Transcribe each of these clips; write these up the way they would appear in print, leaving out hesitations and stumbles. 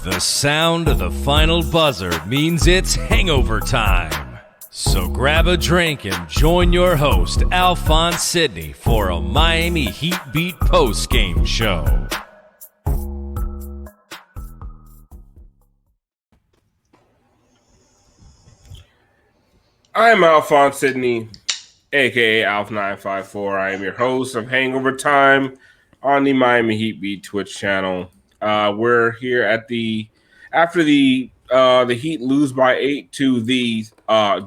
The sound of the final buzzer means it's hangover time. So grab a drink and join your host, Alfonso Sydney, for a Miami Heat Beat post-game show. I'm Alfonso Sydney, a.k.a. Alf954. I am your host of Hangover Time on the Miami Heat Beat Twitch channel. We're here at after the Heat lose by 8 to the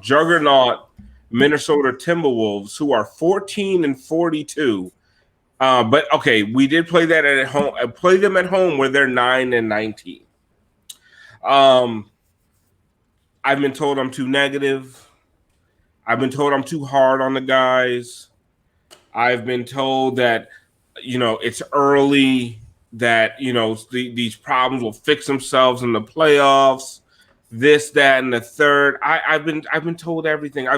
juggernaut Minnesota Timberwolves, who are 14-42. But okay, we did play that at home. I play them at home where they're 9-19. I've been told I'm too negative. I've been told I'm too hard on the guys. I've been told that, it's early, that, these problems will fix themselves in the playoffs, this, that, and the third. I've been told everything.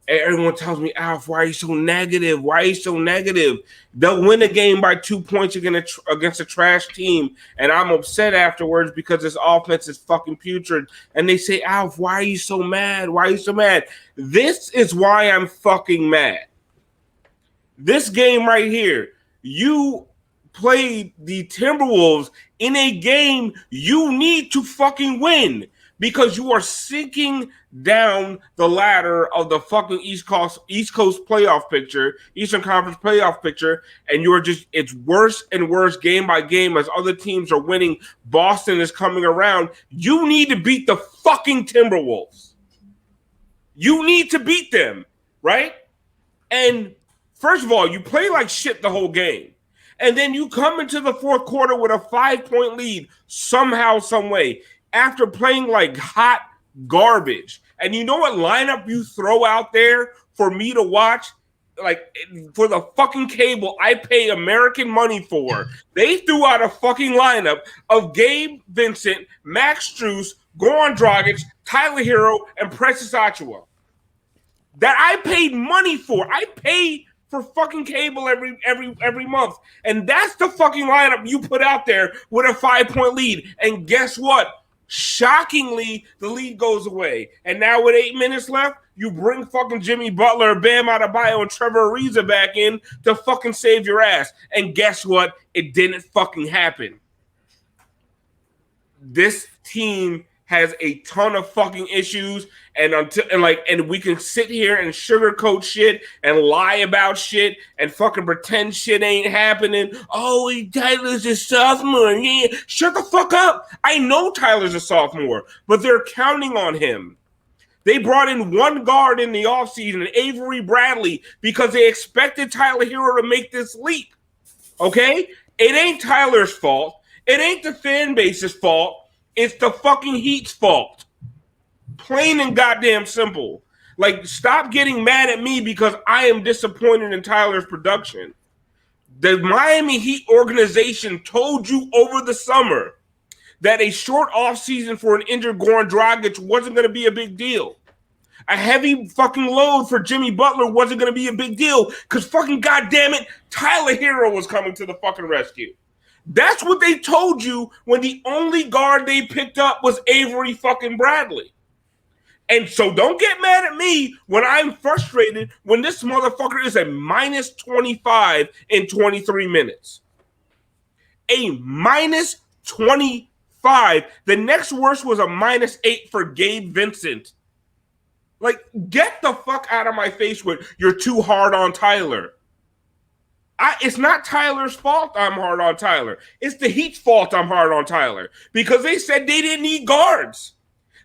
Everyone tells me, Alf, why are you so negative? Why are you so negative? They'll win a game by 2 points against a trash team, and I'm upset afterwards because this offense is fucking putrid. And they say, Alf, why are you so mad? Why are you so mad? This is why I'm fucking mad. This game right here, you played the Timberwolves in a game you need to fucking win, because you are sinking down the ladder of the fucking East Coast playoff picture, Eastern Conference playoff picture, and it's worse and worse game by game as other teams are winning. Boston is coming around. You need to beat the fucking Timberwolves. You need to beat them, right? And first of all, you play like shit the whole game. And then you come into the fourth quarter with a 5-point lead somehow, some way, after playing like hot garbage. And you know what lineup you throw out there for me to watch? Like, for the fucking cable I pay American money for. They threw out a fucking lineup of Gabe Vincent, Max Strus, Goran Dragic, Tyler Hero, and Precious Achiuwa. That I paid money for. I paid for fucking cable every month. And that's the fucking lineup you put out there with a 5-point lead. And guess what? Shockingly, the lead goes away. And now with 8 minutes left, you bring fucking Jimmy Butler, Bam Adebayo, and Trevor Ariza back in to fucking save your ass. And guess what? It didn't fucking happen. This team has a ton of fucking issues, and we can sit here and sugarcoat shit and lie about shit and fucking pretend shit ain't happening. Oh, Tyler's a sophomore. Yeah. Shut the fuck up. I know Tyler's a sophomore, but they're counting on him. They brought in one guard in the offseason, Avery Bradley, because they expected Tyler Hero to make this leap. Okay? It ain't Tyler's fault. It ain't the fan base's fault. It's the fucking Heat's fault. Plain and goddamn simple. Like, stop getting mad at me because I am disappointed in Tyler's production. The Miami Heat organization told you over the summer that a short offseason for an injured Goran Dragic wasn't going to be a big deal. A heavy fucking load for Jimmy Butler wasn't going to be a big deal because fucking goddamn it, Tyler Hero was coming to the fucking rescue. That's what they told you when the only guard they picked up was Avery fucking Bradley. And so don't get mad at me when I'm frustrated when this motherfucker is a minus 25 in 23 minutes. A minus 25. The next worst was a minus 8 for Gabe Vincent. Like, get the fuck out of my face with you're too hard on Tyler. It's not Tyler's fault I'm hard on Tyler. It's the Heat's fault I'm hard on Tyler because they said they didn't need guards.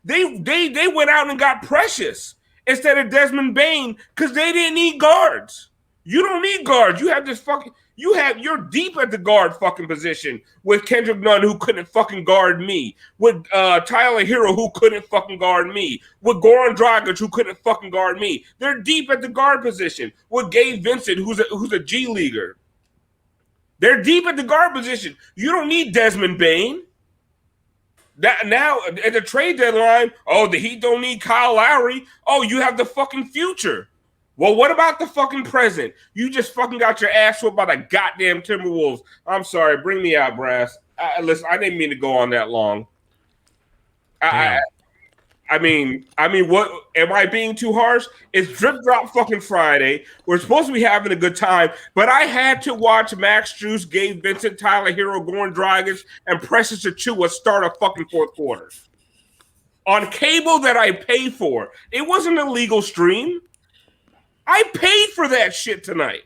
They went out and got Precious instead of Desmond Bane because they didn't need guards. You don't need guards. You're deep at the guard fucking position with Kendrick Nunn, who couldn't fucking guard me, with Tyler Hero, who couldn't fucking guard me, with Goran Dragic, who couldn't fucking guard me. They're deep at the guard position with Gabe Vincent, who's a G leaguer. They're deep at the guard position. You don't need Desmond Bane. That now at the trade deadline, the Heat don't need Kyle Lowry. Oh, you have the fucking future. Well, what about the fucking present? You just fucking got your ass whooped by the goddamn Timberwolves. I'm sorry. Bring me out, Brass. Listen, I didn't mean to go on that long. I, I mean, what am I being too harsh? It's Drip Drop fucking Friday. We're supposed to be having a good time, but I had to watch Max Juice, Gabe Vincent, Tyler Hero, Goran Dragic, and Precious Achua start a fucking fourth quarter on cable that I paid for. It wasn't a legal stream. I paid for that shit tonight.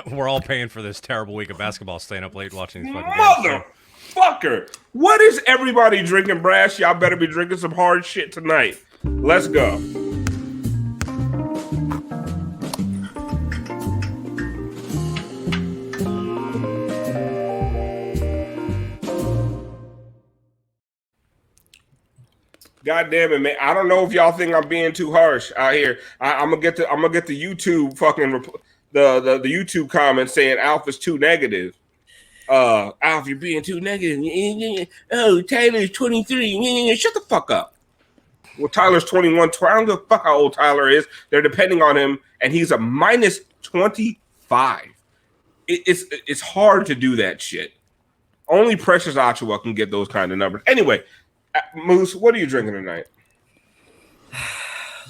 We're all paying for this terrible week of basketball, staying up late watching these fucking games. Motherfucker. What is everybody drinking, Brass? Y'all better be drinking some hard shit tonight. Let's go. God damn it, man! I don't know if y'all think I'm being too harsh out here. I'm gonna get the YouTube fucking the YouTube comments saying Alf is too negative. Alf, you're being too negative. Oh, Tyler's 23. Shut the fuck up. Well, Tyler's 21. I don't give a fuck how old Tyler is. They're depending on him, and he's a minus 25. It's hard to do that shit. Only Precious Achua can get those kind of numbers. Anyway. Moose, what are you drinking tonight?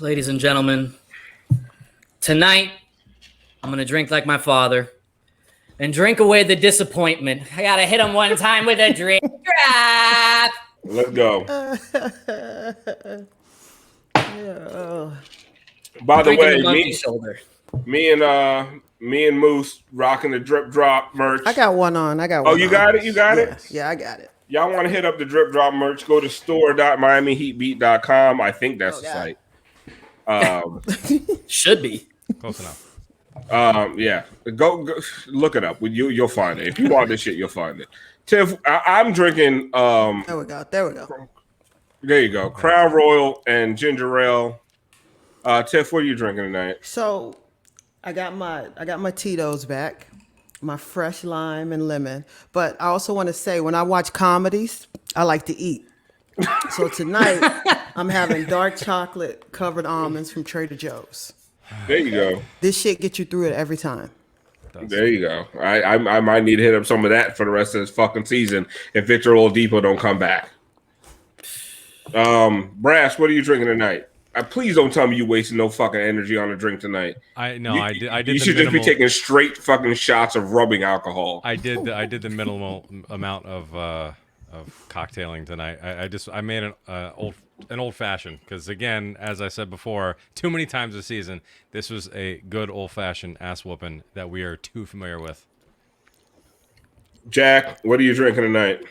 Ladies and gentlemen, tonight I'm going to drink like my father and drink away the disappointment. I got to hit him one time with a drink. Drop! Let's go. By the way, me and Moose rocking the Drip Drop merch. I got one on. Oh, you got it? You got it? Yeah, I got it. Y'all want to hit up the Drip Drop merch, go to store.miamiheatbeat.com. I think that's the site. Should be. Close enough. Yeah. Go look it up. You'll find it. If you want this shit, you'll find it. Tiff, I'm drinking There we go. There you go. Crown Royal and ginger ale. Tiff, what are you drinking tonight? So I got my Tito's back. My fresh lime and lemon. But I also want to say, when I watch comedies, I like to eat. So tonight, I'm having dark chocolate covered almonds from Trader Joe's. There you go. This shit gets you through it every time. There you go. I might need to hit up some of that for the rest of this fucking season if Victor Oladipo don't come back. Brass, what are you drinking tonight? Please don't tell me you wasting no fucking energy on a drink tonight. I did. You should just be taking straight fucking shots of rubbing alcohol. I did the minimal amount of cocktailing tonight. I made an old fashioned because, again, as I said before, too many times this season, this was a good old fashioned ass whooping that we are too familiar with. Jack, what are you drinking tonight?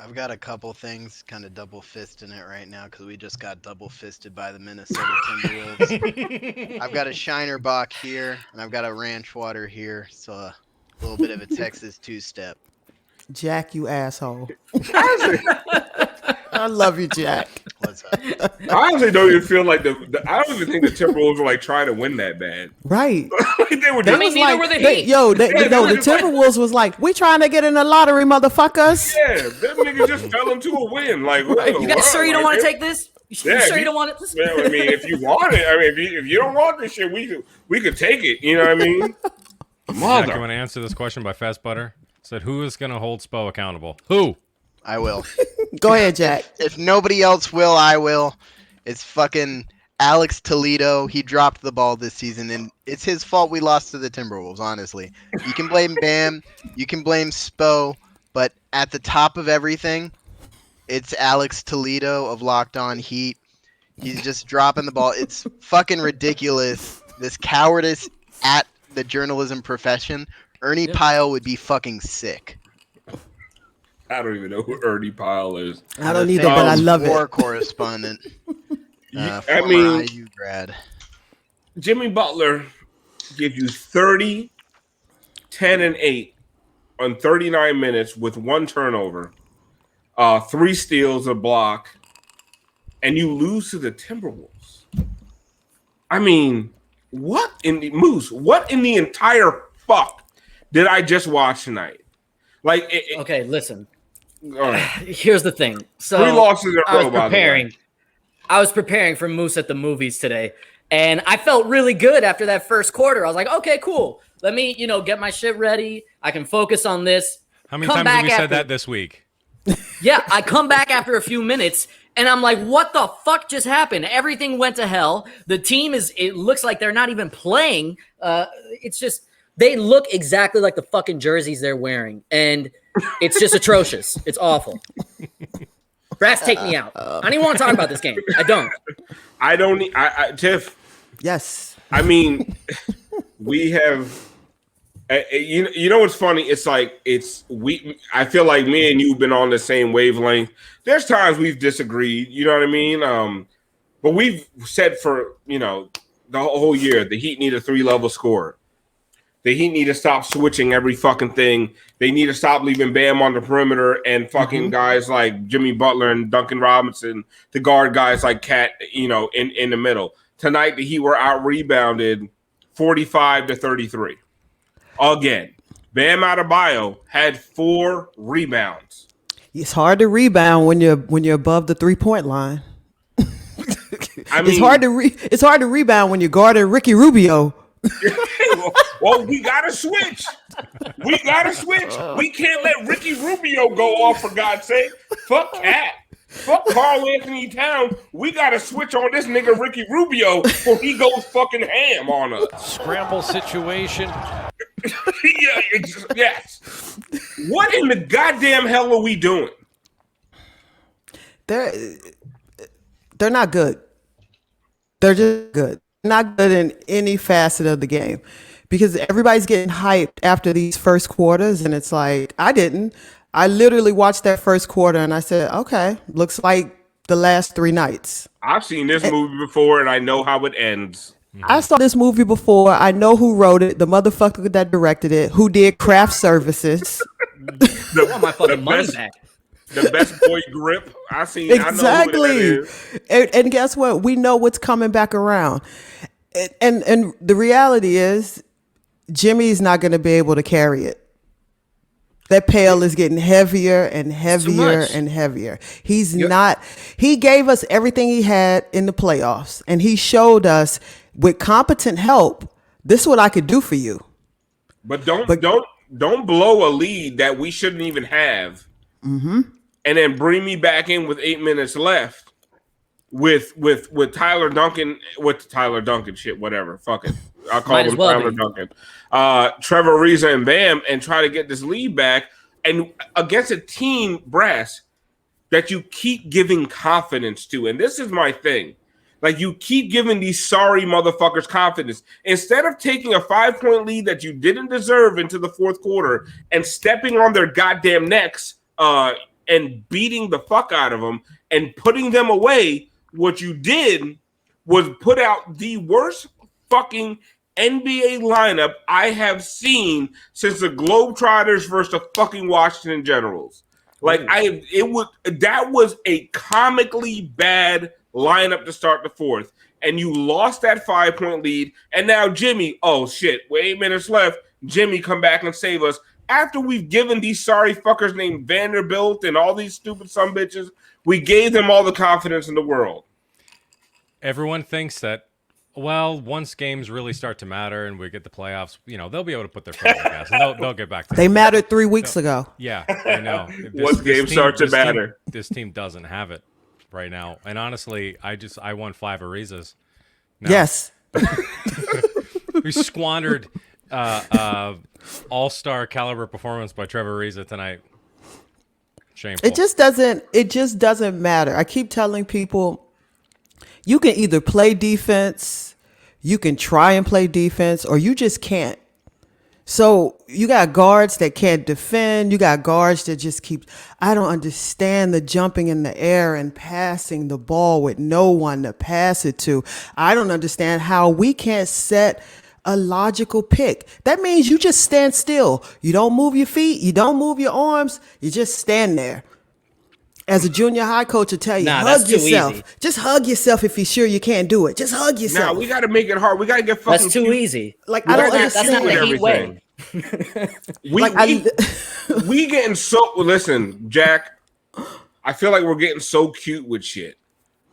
I've got a couple things kind of double fisting it right now because we just got double fisted by the Minnesota Timberwolves. I've got a Shiner Bock here and I've got a Ranch Water here, so a little bit of a Texas two-step. Jack, you asshole. I love you, Jack. What's up? I honestly don't even feel like I don't even think the Timberwolves were like trying to win that bad. Right. They were I mean, neither were the Heat. The Timberwolves was like, we trying to get in the lottery, motherfuckers. Yeah, them niggas just fell into a win. Like, You guys sure you don't want to take this? You sure you don't want it? Yeah, I mean, if you want it, I mean, if you don't want this shit, we could take it. You know what I mean? Jack, you want to answer this question by Fast Butter? Said, who is going to hold Spo accountable? Who? I will. Go ahead, Jack. If nobody else will, I will. It's fucking Alex Toledo. He dropped the ball this season, and it's his fault we lost to the Timberwolves, honestly. You can blame Bam. You can blame Spo. But at the top of everything, it's Alex Toledo of Locked On Heat. He's just dropping the ball. It's fucking ridiculous. This cowardice at the journalism profession. Ernie Pyle would be fucking sick. I don't even know who Ernie Pyle is. I don't either, but I love it. War correspondent. I mean, IU grad. Jimmy Butler gives you 30, 10, and 8 on 39 minutes with one turnover, 3 steals, a block, and you lose to the Timberwolves. I mean, what in the entire fuck did I just watch tonight? Like, Okay, listen. All right. Here's the thing. So 3 losses in a row, by the way. I was preparing for Moose at the movies today, and I felt really good after that first quarter. I was like, okay, cool. Let me, get my shit ready. I can focus on this. How many times have we said that this week? Yeah, I come back after a few minutes and I'm like, what the fuck just happened? Everything went to hell. The team it looks like they're not even playing. It's just, they look exactly like the fucking jerseys they're wearing. And it's just atrocious. It's awful. Brass, take me out. I don't even want to talk about this game. I don't. Tiff. Yes. I mean, we have. You know what's funny? It's like I feel like me and you've been on the same wavelength. There's times we've disagreed. You know what I mean? But we've said for the whole year the Heat need a 3-level scorer. The Heat need to stop switching every fucking thing. They need to stop leaving Bam on the perimeter and fucking guys like Jimmy Butler and Duncan Robinson to guard guys like Cat, in the middle. Tonight, the Heat were out-rebounded 45-33. Again, Bam Adebayo had 4 rebounds. It's hard to rebound when you're above the 3-point line. I mean, it's hard to rebound when you're guarding Ricky Rubio. Well, we gotta switch. We can't let Ricky Rubio go off, for God's sake. Fuck Cat. Fuck Karl Anthony Towns. We gotta switch on this nigga Ricky Rubio before he goes fucking ham on us. Scramble situation. Yes. What in the goddamn hell are we doing? They're not good. They're just good. Not good in any facet of the game, because everybody's getting hyped after these first quarters, and it's like, I literally watched that first quarter and I said, okay, looks like the last 3 nights. I've seen this movie before and I know how it ends. I saw this movie before. I know who wrote it, the motherfucker that directed it, who did craft services. I want my fucking money back. The best boy grip I've seen. Exactly. I know who that is. And guess what? We know what's coming back around. And the reality is, Jimmy's not going to be able to carry it. That pail is getting heavier and heavier and heavier. He gave us everything he had in the playoffs, and he showed us with competent help, this is what I could do for you. But don't blow a lead that we shouldn't even have. Mm-hmm. And then bring me back in with 8 minutes left with Tyler Duncan, shit, whatever. Fuck it. I'll call him Tyler Duncan. Trevor Ariza and Bam, and try to get this lead back. And against a team, Brass, that you keep giving confidence to. And this is my thing. Like, you keep giving these sorry motherfuckers confidence. Instead of taking a 5-point lead that you didn't deserve into the fourth quarter and stepping on their goddamn necks and beating the fuck out of them and putting them away, what you did was put out the worst fucking NBA lineup I have seen since the Globetrotters versus the fucking Washington Generals. Like, that was a comically bad lineup to start the fourth, and you lost that 5-point lead. And now Jimmy, oh shit, with 8 minutes left, Jimmy come back and save us after we've given these sorry fuckers named Vanderbilt and all these stupid sumbitches. We gave them all the confidence in the world. Everyone thinks that, well, once games really start to matter and we get the playoffs, they'll be able to put their foot on the gas and they'll get back to it. They mattered 3 weeks ago. Yeah, I know. Once games start to matter. This team doesn't have it right now. And honestly, I won 5 Arizas. Yes. We squandered all-star caliber performance by Trevor Ariza tonight. Shameful. It just doesn't matter. I keep telling people, you can either play defense, you can try and play defense, or you just can't. So you got guards that can't defend. You got guards that just I don't understand the jumping in the air and passing the ball with no one to pass it to. I don't understand how we can't set a logical pick. That means you just stand still. You don't move your feet. You don't move your arms. You just stand there. As a junior high coach will tell you, hug yourself. Easy. Just hug yourself if you're sure you can't do it. Just hug yourself. Now we got to make it hard. We got to get fucking. That's too easy. Like, I don't understand. That's not the Heat way. We getting so. Listen, Jack. I feel like we're getting so cute with shit.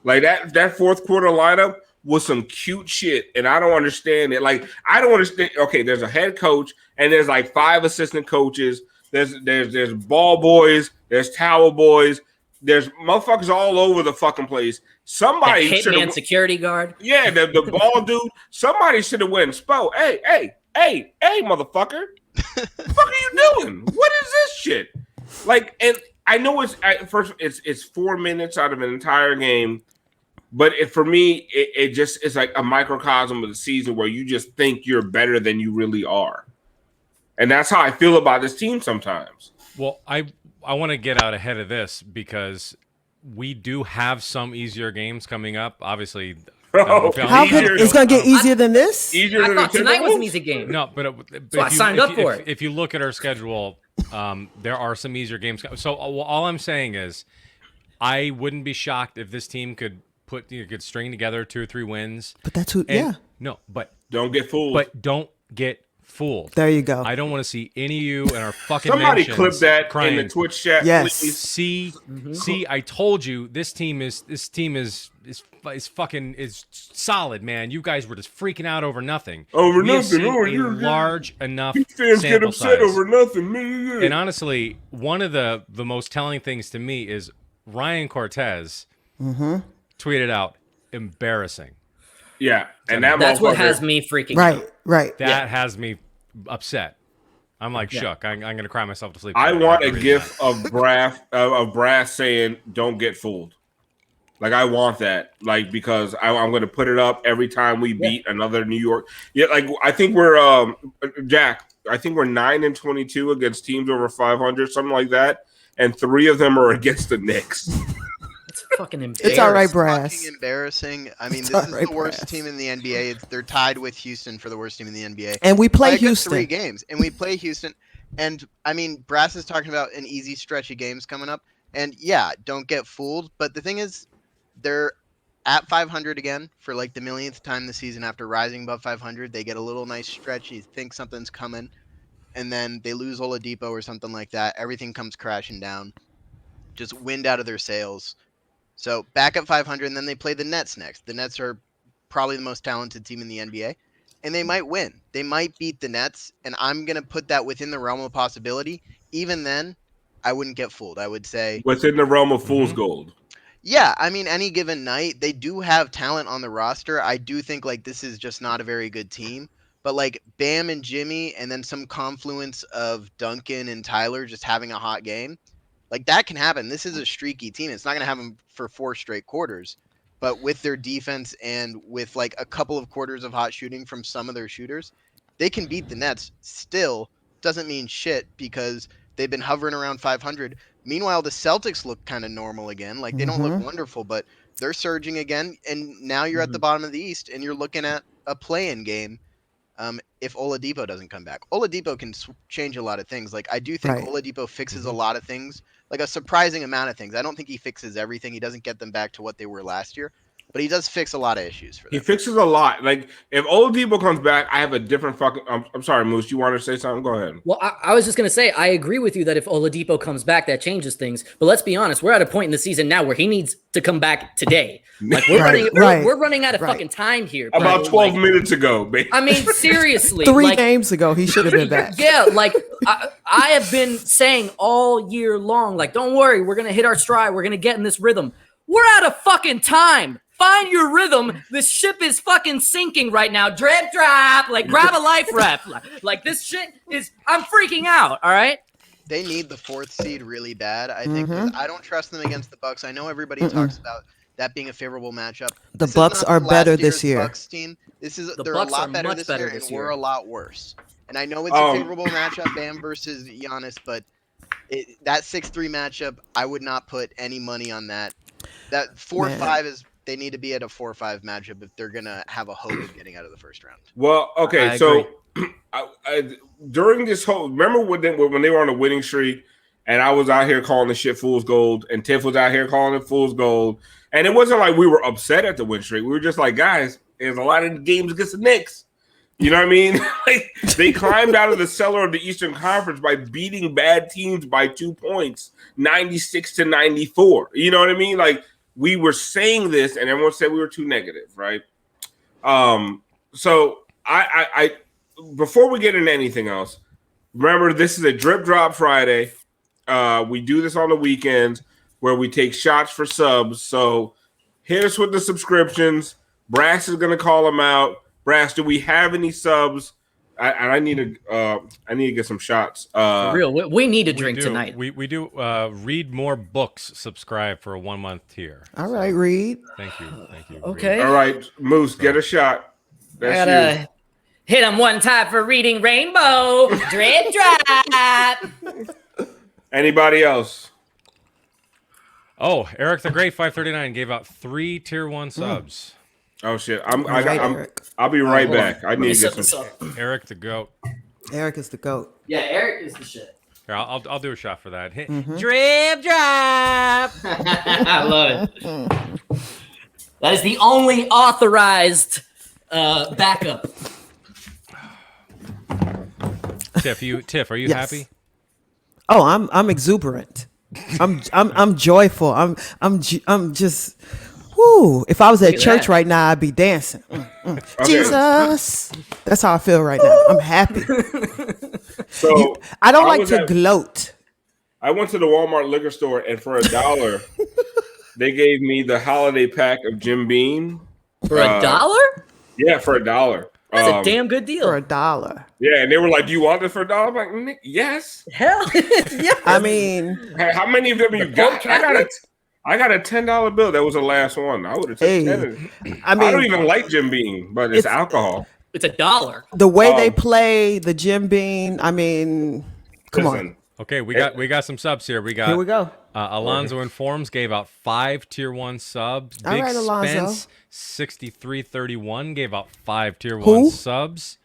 Like that fourth quarter lineup was some cute shit, and I don't understand it. Like, I don't understand. Okay, there's a head coach, and there's like 5 assistant coaches. There's ball boys. There's towel boys. There's motherfuckers all over the fucking place. Somebody should have security guard. Yeah, the ball dude. Somebody should have went Spo. Hey, motherfucker. What the fuck are you doing? What is this shit? Like, and I know it's 4 minutes out of an entire game, but for me, it just is like a microcosm of the season where you just think you're better than you really are, and that's how I feel about this team sometimes. Well, I want to get out ahead of this because we do have some easier games coming up. Obviously, it's going to get easier than this? Easier I than thought the tonight was an Timberwolves? easy game. No, but So I signed up for it. If you look at our schedule, there are some easier games. So all I'm saying is, I wouldn't be shocked if this team could string together 2 or 3 wins. But that's who. Yeah. No, but Don't get fooled. But don't get fooled. There you go. I don't want to see any of you in our fucking Somebody mentions clip that crying. in the Twitch chat, Yes. please. See, I told you this team is fucking solid, man. You guys were just freaking out over nothing. Over We have nothing. seen Oh, a you're large enough Fans get sample upset size. over nothing, man. And honestly, one of the most telling things to me is Ryan Cortez tweeted out, embarrassing. Yeah, and that's what has me freaking out. Right. That has me upset. I'm like shook. I'm going to cry myself to sleep. I want a gif of Brass saying, "Don't get fooled." Like, I want that. Like, because I'm going to put it up every time we beat another New York. Yeah, like I think we're Jack. I think we're 9-22 against teams over 500, something like that, and 3 of them are against the Knicks. It's fucking embarrassing. It's all right, Brass. Fucking embarrassing. I mean, It's this is all right, the worst Brass. team in the NBA. They're tied with Houston for the worst team in the NBA. And we play By a good Houston. 3 games, and we play Houston. And I mean, Brass is talking about an easy stretch of games coming up. And yeah, don't get fooled. But the thing is, they're at 500 again for like the millionth time this season. After rising above 500, they get a little nice stretch. You think something's coming, and then they lose Oladipo or something like that. Everything comes crashing down. Just wind out of their sails. So back at 500, and then they play the Nets next. The Nets are probably the most talented team in the NBA, and they might win. They might beat the Nets, and I'm going to put that within the realm of possibility. Even then, I wouldn't get fooled. I would say Within the realm of fool's gold. yeah, I mean, any given night, they do have talent on the roster. I do think, like, this is just not a very good team. But, like, Bam and Jimmy and then some confluence of Duncan and Tyler just having a hot game, like, that can happen. This is a streaky team. It's not going to happen for 4 straight quarters. But with their defense and with, like, a couple of quarters of hot shooting from some of their shooters, they can beat the Nets. Still doesn't mean shit because they've been hovering around 500. Meanwhile, the Celtics look kind of normal again. Like, they don't look wonderful, but they're surging again. And now you're at the bottom of the East, and you're looking at a play-in game if Oladipo doesn't come back. Oladipo can change a lot of things. Like, I do think Oladipo fixes a lot of things, like a surprising amount of things. I don't think he fixes everything. He doesn't get them back to what they were last year, but he does fix a lot of issues for them. He fixes a lot. Like, if Oladipo comes back, I have a different fucking. I'm sorry, Moose. You want to say something? Go ahead. Well, I was just going to say, I agree with you that if Oladipo comes back, that changes things. But let's be honest, we're at a point in the season now where he needs to come back today. Like, we're running out of fucking time here. About Like, 12 minutes ago, baby. I mean, seriously. 3 games ago, he should have been back. Yeah, like, I have been saying all year long, like, don't worry, we're going to hit our stride. We're going to get in this rhythm. We're out of fucking time. Find your rhythm. This ship is fucking sinking right now. Drip, drop. Like, grab a life raft. Like, this shit is, I'm freaking out, all right? They need the 4th seed really bad. I think I don't trust them against the Bucks. I know everybody talks about that being a favorable matchup. The Bucks are better this year. Bucks team. They're Bucks a lot are better much this better year, this and year. we're a lot worse. And I know it's a favorable matchup, Bam versus Giannis, but that 6-3 matchup, I would not put any money on that. That 4-5 is. They need to be at a 4-5 matchup if they're gonna have a hope of getting out of the first round. Well, okay, I so during this whole, remember when they were on a winning streak, and I was out here calling the shit fool's gold, and Tiff was out here calling it fool's gold, and it wasn't like we were upset at the win streak. We were just like, guys, there's a lot of games against the Knicks. You know what I mean? Like, they climbed out of the cellar of the Eastern Conference by beating bad teams by 2 points, 96-94. You know what I mean? Like, we were saying this, and everyone said we were too negative, right? So I before we get into anything else, Remember, this is a Drip Drop Friday. We do this on the weekends where we take shots for subs. So hit us with the subscriptions. Brass is going to call them out. Brass, do we have any subs? I need to get some shots. For real, we need a drink do. tonight. We do. Read more books. Subscribe for a 1 month tier. All right, Reed. Thank you. Okay. All right, Moose, get a shot. I gotta hit him one time for reading Rainbow. Drip drop. Anybody else? Oh, Eric the Great 539 gave out 3 tier 1 subs. Oh shit! Eric. I'll be right back. I need to get some. Eric the Goat. Eric is the GOAT. Yeah, Eric is the shit. Here, I'll do a shot for that. Drip drop. I love it. That is the only authorized backup. Tiff, are you Yes. happy? Oh, I'm exuberant. I'm joyful. I'm just. Whoo! If I was at at church that. right now, I'd be dancing. Okay. Jesus, that's how I feel right now. I'm happy. So I don't like was to at- gloat. I went to the Walmart liquor store, and for $1, they gave me the holiday pack of Jim Beam. For $1? Yeah, for $1. That's a damn good deal. For $1. Yeah, and they were like, "Do you want this for $1?" I'm like, "Nick, yes." Hell yeah. I mean, Hey, how many of them you got? I got a $10 bill. That was the last one. I would have taken hey, it. I mean, I don't even like Jim Beam, but it's alcohol. It's $1. the way they play the Jim Beam. I mean, come on. Listen, Okay, we got some subs here. We got Here we go. Alonzo Informs gave out 5 tier 1 subs. All right, Alonzo. Spence 6331 gave out 5 tier 1 Who? subs.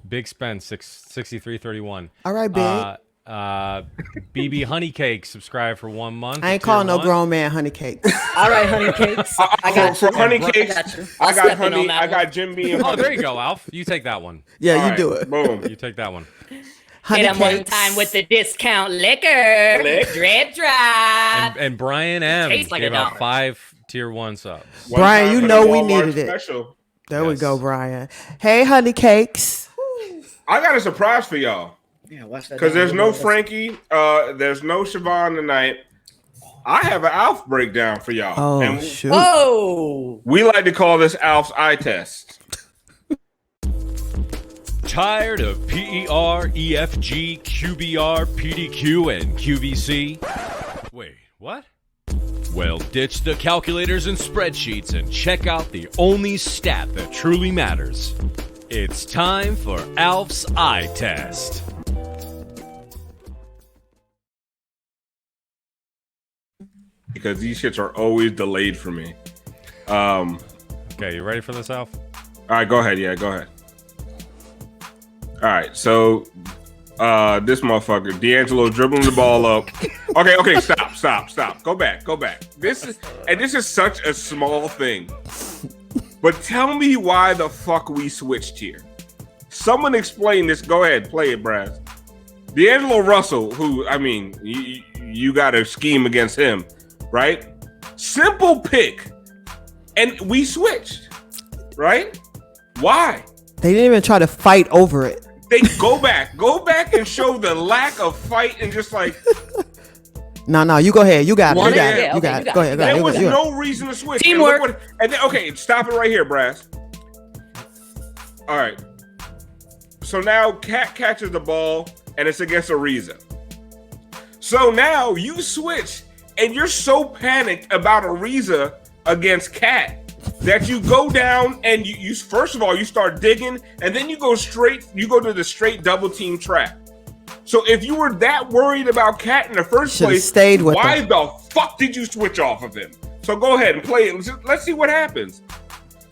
Big Spence 6331. All right, big. BB Honeycake subscribed for 1 month. I ain't tier calling no 1. grown man honey cakes. All right, honey cakes. I got for you. honey I cakes, got you. I I'll got step in honey. on that I got one. Jim Beam. Oh, there you go, Alf. You take that one. Yeah, All you right, do it. Boom. You take that one. Honey Hit him one cakes. time with the discount liquor. Lick. Drip drop. And Brian M Tastes like gave out $1. 5 tier 1 subs. One Brian, time you for know the we Walmart needed it. special. There we Yes. go, Brian. Hey, honey cakes. I got a surprise for y'all Yeah, watch that. because there's no Frankie, there's no Siobhan tonight. I have an Alf breakdown for y'all, Oh, and shoot. Oh, we like to call this Alf's eye test. Tired of PER, EFG, QBR, PDQ, and QVC? Wait, what? Well, ditch the calculators and spreadsheets and check out the only stat that truly matters. It's time for Alf's eye test. Because these shits are always delayed for me. Okay, you ready for this, Alf? All right, go ahead. Yeah, go ahead. All right, so this motherfucker, D'Angelo dribbling the ball up. Okay, stop. Go back. This is such a small thing. But tell me why the fuck we switched here. Someone explain this. Go ahead, play it, Brass. D'Angelo Russell, who, I mean, you got to scheme against him, right? Simple pick. And we switched, right? Why? They didn't even try to fight over it. They go back and show the lack of fight and just like No, you go ahead. You got it. Want You it? got it. Yeah, You okay, got you it. got Go it. ahead. there You was got it. no reason to switch. Teamwork. And then, okay, stop it right here, Brass. All right. So now Cat catches the ball and it's against Ariza. So now you switch and you're so panicked about Ariza against Cat that you go down and you first of all you start digging and then you go to the straight double team trap. So if you were that worried about Cat in the first Should've place, stayed with why him. the fuck did you switch off of him? So go ahead and play it. Let's see what happens.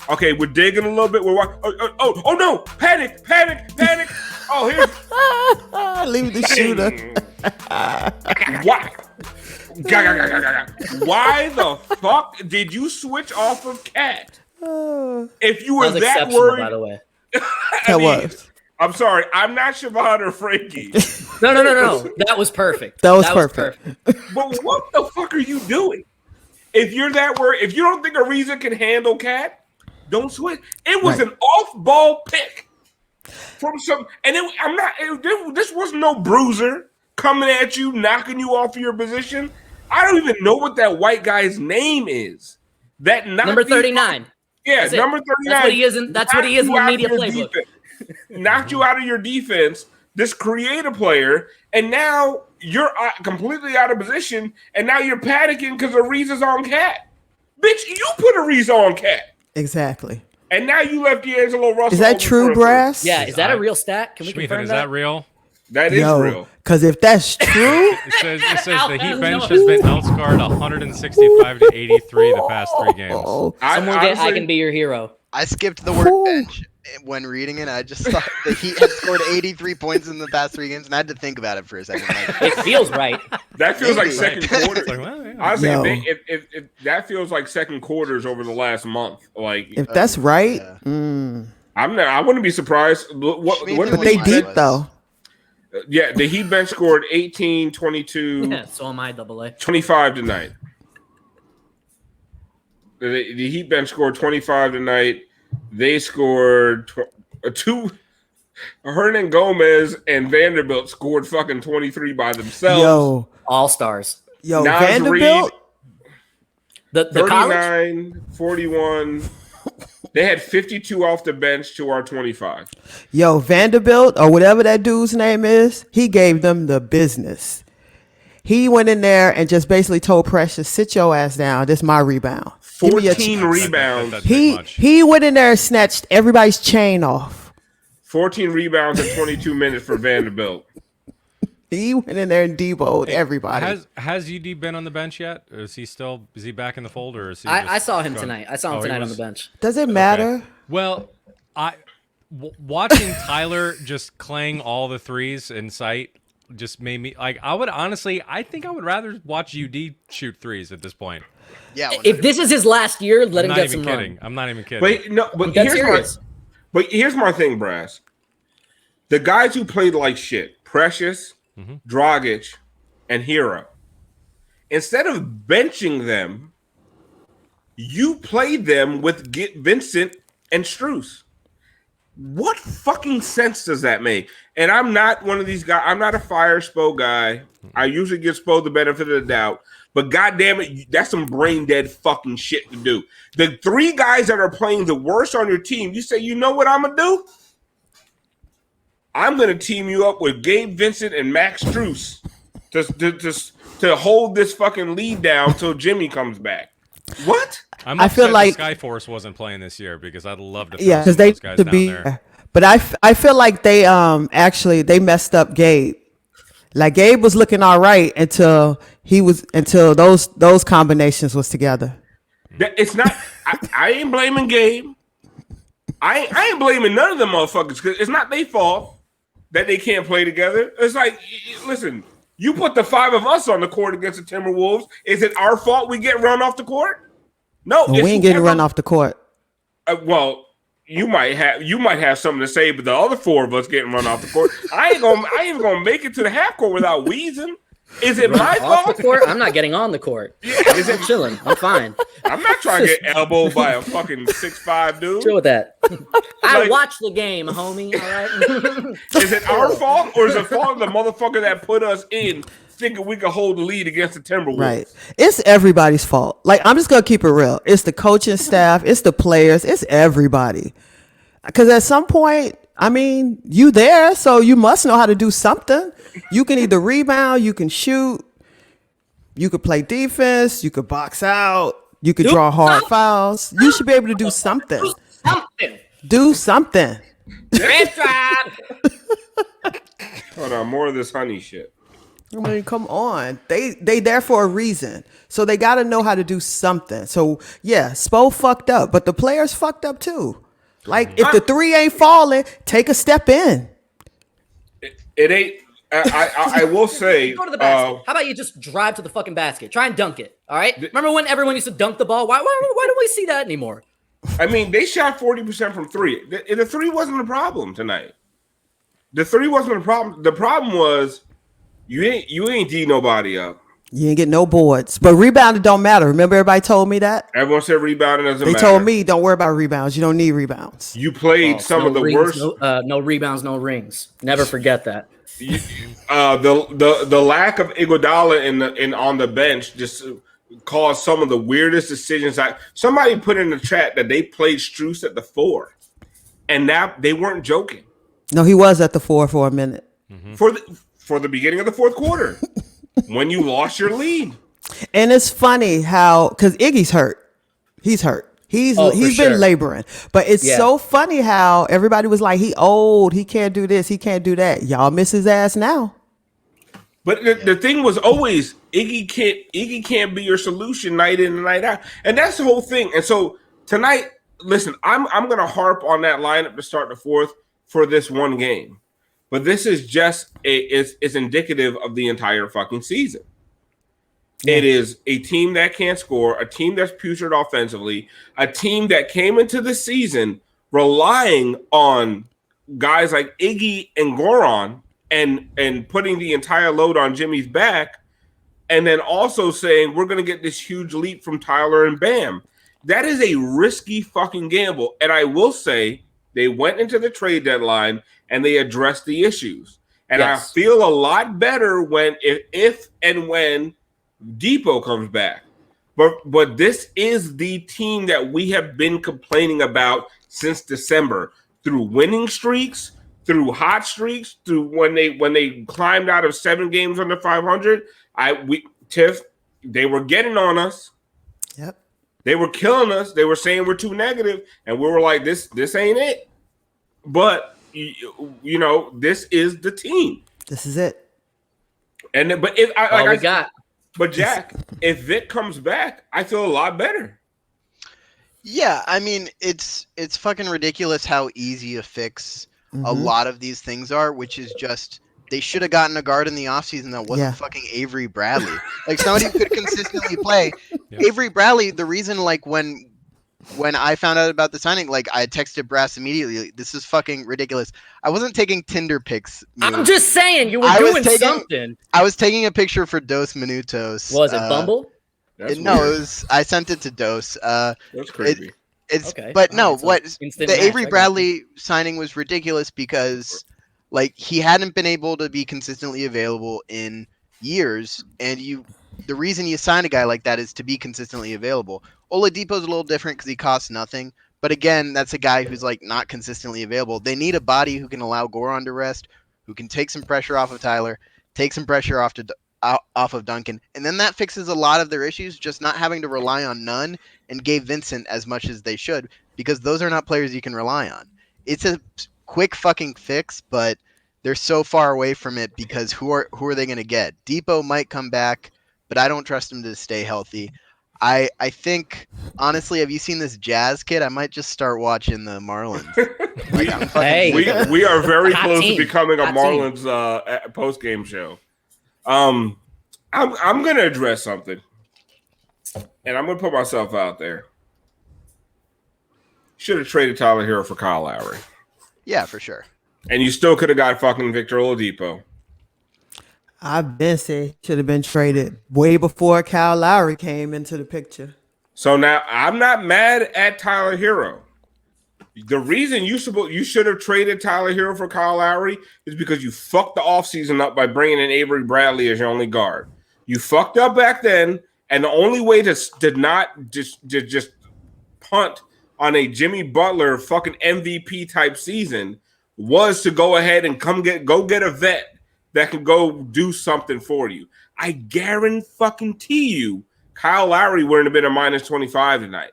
Okay, we're digging a little bit. Oh no! Panic! Oh, here's Leave the shooter. Why? Why the fuck did you switch off of Cat? If you were that was that exceptional, worried, by the way. That was. I'm sorry, I'm not Siobhan or Frankie. No. That was perfect. That was perfect. But what the fuck are you doing? If you're that worried, if you don't think Ariza can handle Cat, don't switch. It was Right. an off-ball pick. from some, and this was no bruiser coming at you, knocking you off your position. I don't even know what that white guy's name is. That Number 39. Yeah, number 39. That's what he is in the media playbook. Knocked you out of your defense. This creative player, and now you're completely out of position, and now you're panicking because Ariza's on Cat. Bitch, you put Ariza on Cat. Exactly. And now you left D'Angelo Russell. Is that true, Brass? Yeah, is that a real stat? Can we confirm is that real? That is real. Because if that's true, it says the Heat bench has been outscored 165 to 83 the past 3 games. I can be your hero. I skipped the word bench when reading it. I just saw the Heat had scored 83 points in the past 3 games, and I had to think about it for a second. Like, it feels right. That feels like second quarter. Like, well, yeah. Honestly, if that feels like second quarters over the last month. Like, if that's right, I wouldn't be surprised. What but they deep though. Yeah, the Heat bench scored 18, 22. Yeah, so am I, AA. 25 tonight. The Heat bench scored 25 tonight. They scored 2. Hernan Gomez and Vanderbilt scored fucking 23 by themselves. Yo, all stars. Yo, Nas Vanderbilt. The 39, college? 41. They had 52 off the bench to our 25. Yo, Vanderbilt or whatever that dude's name is, he gave them the business. He went in there and just basically told Precious, sit your ass down. This is my rebound. 14 rebounds. He went in there and snatched everybody's chain off. 14 rebounds in 22 minutes for Vanderbilt. He went in there and deboed everybody. Has UD been on the bench yet? Or is he back in the fold, or is he? I saw him tonight. I saw him tonight on the bench. Does it matter? Okay. Well, watching Tyler just clang all the threes in sight just made me like. I think I would rather watch UD shoot threes at this point. Yeah. 100%. If this is his last year, let him get some run. I'm not even kidding. But here's my thing, Brass. The guys who played like shit, Precious, Dragic, and Hero. Instead of benching them, you played them with Vincent and Strus. What fucking sense does that make? And I'm not one of these guys. I'm not a fire Spo guy. I usually give Spo the benefit of the doubt. But goddamn it, that's some brain dead fucking shit to do. The 3 guys that are playing the worst on your team, you say, you know what I'm gonna do? I'm going to team you up with Gabe Vincent and Max Strus to hold this fucking lead down till Jimmy comes back. What? I feel like Skyforce wasn't playing this year because I'd love to. Yeah, because they guys to down be. there. But I feel like they they messed up Gabe. Like Gabe was looking all right until those combinations was together. It's not. I ain't blaming Gabe. I ain't blaming none of them motherfuckers because it's not their fault that they can't play together. It's like, listen, you put the 5 of us on the court against the Timberwolves. Is it our fault we get run off the court? No, we ain't getting run off the court. Well, you might have something to say, but the other 4 of us getting run off the court. I ain't gonna make it to the half court without wheezing. Is it my fault? I'm not getting on the court. Yeah, I'm chilling. I'm fine. I'm not trying to get elbowed by a fucking 6'5" dude. Chill with that. I watched the game, homie. All right. Is it our fault or is it fault of the motherfucker that put us in thinking we could hold the lead against the Timberwolves? Right. It's everybody's fault. Like, I'm just gonna keep it real. It's the coaching staff. It's the players. It's everybody. Because at some point, I mean, you there, so you must know how to do something. You can either rebound, you can shoot, you could play defense, you could box out, you could draw hard fouls. You should be able to do something. Do something. Hold on, more of this honey shit. I mean, come on. They there for a reason. So they got to know how to do something. So, yeah, Spo fucked up, but the players fucked up too. Like, if the 3 ain't falling, take a step in. It ain't. I will say. Go to the basket. How about you just drive to the fucking basket? Try and dunk it. All right. Remember when everyone used to dunk the ball? Why don't we see that anymore? I mean, they shot 40% from 3. The 3 wasn't a problem tonight. The 3 wasn't a problem. The problem was you ain't D nobody up. You ain't get no boards. But rebounding don't matter. Remember everybody told me that? Everyone said rebounding doesn't matter. They told me don't worry about rebounds. You don't need rebounds. You played some of the worst. No rebounds, no rings. Never forget that. The lack of Iguodala on the bench just caused some of the weirdest decisions. Somebody put in the chat that they played Strus at the 4, and now they weren't joking. No, he was at the 4 for a minute. For the beginning of the fourth quarter. When you lost your lead. And it's funny how, because Iggy's hurt. He's hurt. He's been laboring. But it's so funny how everybody was like, he old. He can't do this. He can't do that. Y'all miss his ass now. But the thing was always, Iggy can't be your solution night in and night out. And that's the whole thing. And so tonight, listen, I'm going to harp on that lineup to start the fourth for this one game. But this is just it's indicative of the entire fucking season. Yeah. It is a team that can't score, a team that's putrid offensively, a team that came into the season relying on guys like Iggy and Goran and putting the entire load on Jimmy's back, and then also saying we're going to get this huge leap from Tyler and Bam. That is a risky fucking gamble. And I will say they went into the trade deadline and they addressed the issues. And I feel a lot better when if and when Depot comes back. But this is the team that we have been complaining about since December, through winning streaks, through hot streaks, through when they climbed out of 7 games under 500. Tiff, they were getting on us. Yep. They were killing us. They were saying we're too negative, and we were like, this ain't it. But you know, this is the team. This is it. And then, but but Jack, if Vic comes back, I feel a lot better. Yeah, I mean, it's fucking ridiculous how easy a fix a lot of these things are, which is just they should have gotten a guard in the offseason that wasn't fucking Avery Bradley. Like somebody who could consistently play. Yeah. Avery Bradley, the reason like when I found out about the signing, like I texted Brass immediately. This is fucking ridiculous. I wasn't taking Tinder pics. I'm just saying you were doing something. I was taking a picture for Dos Minutos. Was it Bumble? I sent it to Dos. That's creepy. It's okay. But no, the Avery Bradley signing was ridiculous because like he hadn't been able to be consistently available in years, and the reason you sign a guy like that is to be consistently available. Oladipo's a little different because he costs nothing, but again, that's a guy who's like not consistently available. They need a body who can allow Goran to rest, who can take some pressure off of Tyler, take some pressure off of Duncan, and then that fixes a lot of their issues, just not having to rely on Nunn and Gabe Vincent as much as they should, because those are not players you can rely on. It's a quick fucking fix, but they're so far away from it because who are they going to get? Depot might come back, but I don't trust him to stay healthy. I think, honestly, have you seen this Jazz kid? I might just start watching the Marlins. We are very close to becoming a Marlins post-game show. I'm going to address something, and I'm going to put myself out there. Should have traded Tyler Hero for Kyle Lowry. Yeah, for sure. And you still could have got fucking Victor Oladipo. I've been saying should have been traded way before Kyle Lowry came into the picture. So now I'm not mad at Tyler Hero. The reason you should have traded Tyler Hero for Kyle Lowry is because you fucked the offseason up by bringing in Avery Bradley as your only guard. You fucked up back then, and the only way to not just punt on a Jimmy Butler fucking MVP type season was to go ahead and go get a vet that can go do something for you. I guarantee you Kyle Lowry wouldn't have been a minus 25 tonight.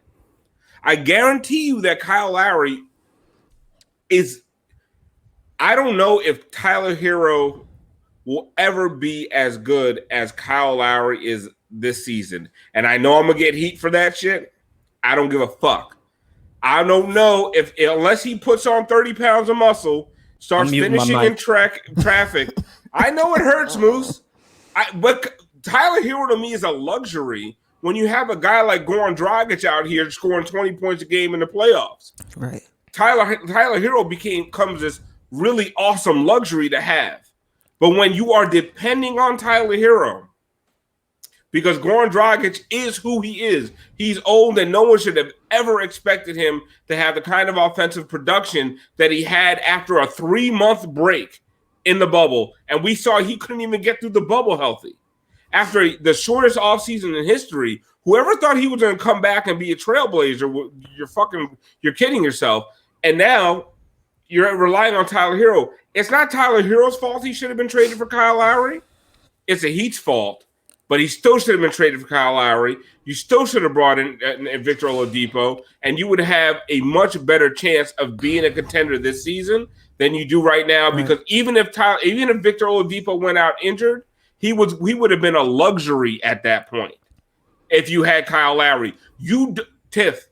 I guarantee you that Kyle Lowry is – I don't know if Tyler Hero will ever be as good as Kyle Lowry is this season. And I know I'm going to get heat for that shit. I don't give a fuck. I don't know unless he puts on 30 pounds of muscle, starts finishing in traffic – I know it hurts, Moose. But Tyler Hero to me is a luxury when you have a guy like Goran Dragic out here scoring 20 points a game in the playoffs. Right. Tyler Hero becomes this really awesome luxury to have. But when you are depending on Tyler Hero, because Goran Dragic is who he is. He's old, and no one should have ever expected him to have the kind of offensive production that he had after a 3-month break in the bubble. And we saw he couldn't even get through the bubble healthy. After the shortest offseason in history, whoever thought he was going to come back and be a trailblazer, you're kidding yourself. And now you're relying on Tyler Hero. It's not Tyler Hero's fault he should have been traded for Kyle Lowry. It's the Heat's fault. But he still should have been traded for Kyle Lowry. You still should have brought in Victor Oladipo, and you would have a much better chance of being a contender this season than you do right now. Because even if Victor Oladipo went out injured, he would have been a luxury at that point. If you had Kyle Lowry, Tiff,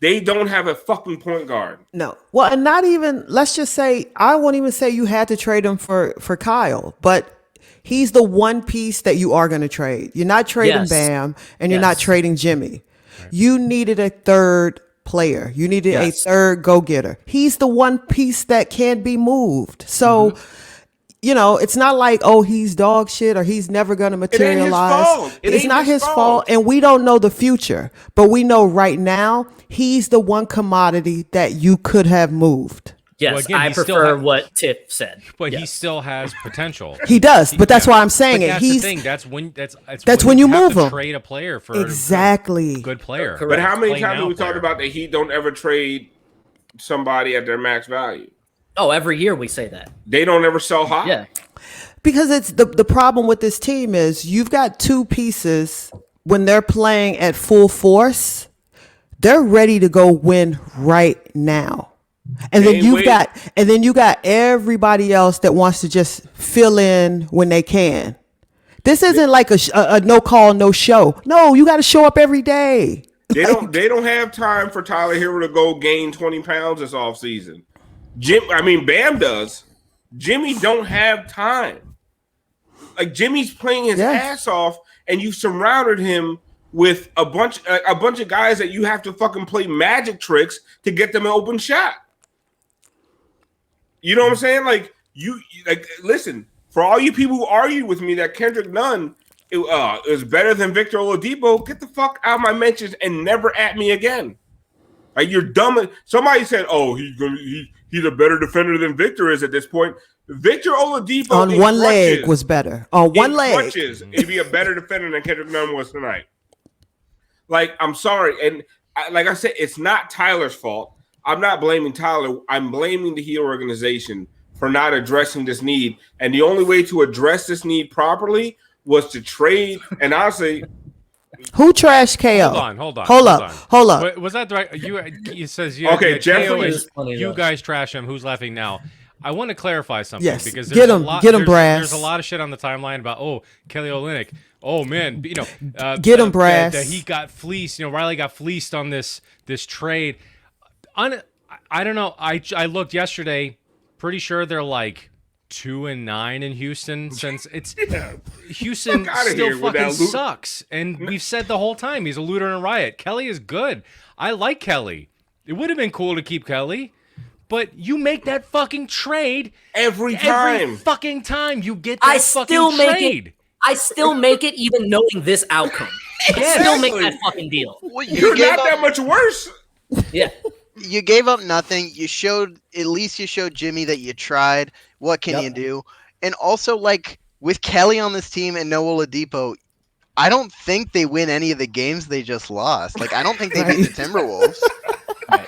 they don't have a fucking point guard. No. Well, and not even, let's just say, I won't even say you had to trade him for Kyle, but he's the one piece that you are going to trade. You're not trading Bam, and you're not trading Jimmy. Right. You needed a third player. You needed a third go-getter. He's the one piece that can't be moved. So, it's not like, he's dog shit or he's never going to materialize. It's not his fault, and we don't know the future. But we know right now he's the one commodity that you could have moved. Yes, well, again, I prefer what Tiff said. But he still has potential. He does, but that's why I'm saying that's it. The thing. That's when you move him. Trade a player for exactly a good player. But how many times have we talked about the Heat don't ever trade somebody at their max value? Oh, every year we say that. They don't ever sell high. Yeah, because it's the problem with this team is you've got two pieces when they're playing at full force. They're ready to go win right now. And then you got everybody else that wants to just fill in when they can. This isn't like a no call, no show. No, you got to show up every day. They don't have time for Tyler Hero to go gain 20 pounds this offseason. Bam does. Jimmy don't have time. Like Jimmy's playing his ass off, and you surrounded him with a bunch of guys that you have to fucking play magic tricks to get them an open shot. You know what I'm saying? Listen, for all you people who argue with me that Kendrick Nunn is better than Victor Oladipo, get the fuck out of my mentions and never at me again. Like, you're dumb. Somebody said, he's a better defender than Victor is at this point. Victor Oladipo on one leg was better. On one leg, he'd be a better defender than Kendrick Nunn was tonight. Like, I'm sorry, and like I said, it's not Tyler's fault. I'm not blaming Tyler. I'm blaming the Heat organization for not addressing this need. And the only way to address this need properly was to trade. And honestly, who trashed KO? Hold on. Hold up. Was that the right? You says okay. Jeffrey, you guys trash him. Who's laughing now? I want to clarify something because get him, Brass. There's a lot of shit on the timeline about Kelly Olynyk. Oh man, get him, Brass. That he got fleeced. Riley got fleeced on this trade. I don't know. I looked yesterday. Pretty sure they're like 2-9 in Houston since it's Houston still fucking sucks. And we've said the whole time he's a looter and a riot. Kelly is good. I like Kelly. It would have been cool to keep Kelly, but you make that fucking trade every fucking time you get that fucking trade. I still make it even knowing this outcome. I still make that fucking deal. Well, you're not that much worse. Yeah. You gave up nothing. You showed Jimmy that you tried. What can you do? And also, with Kelly on this team and no Oladipo, I don't think they win any of the games they just lost. I don't think they beat the Timberwolves.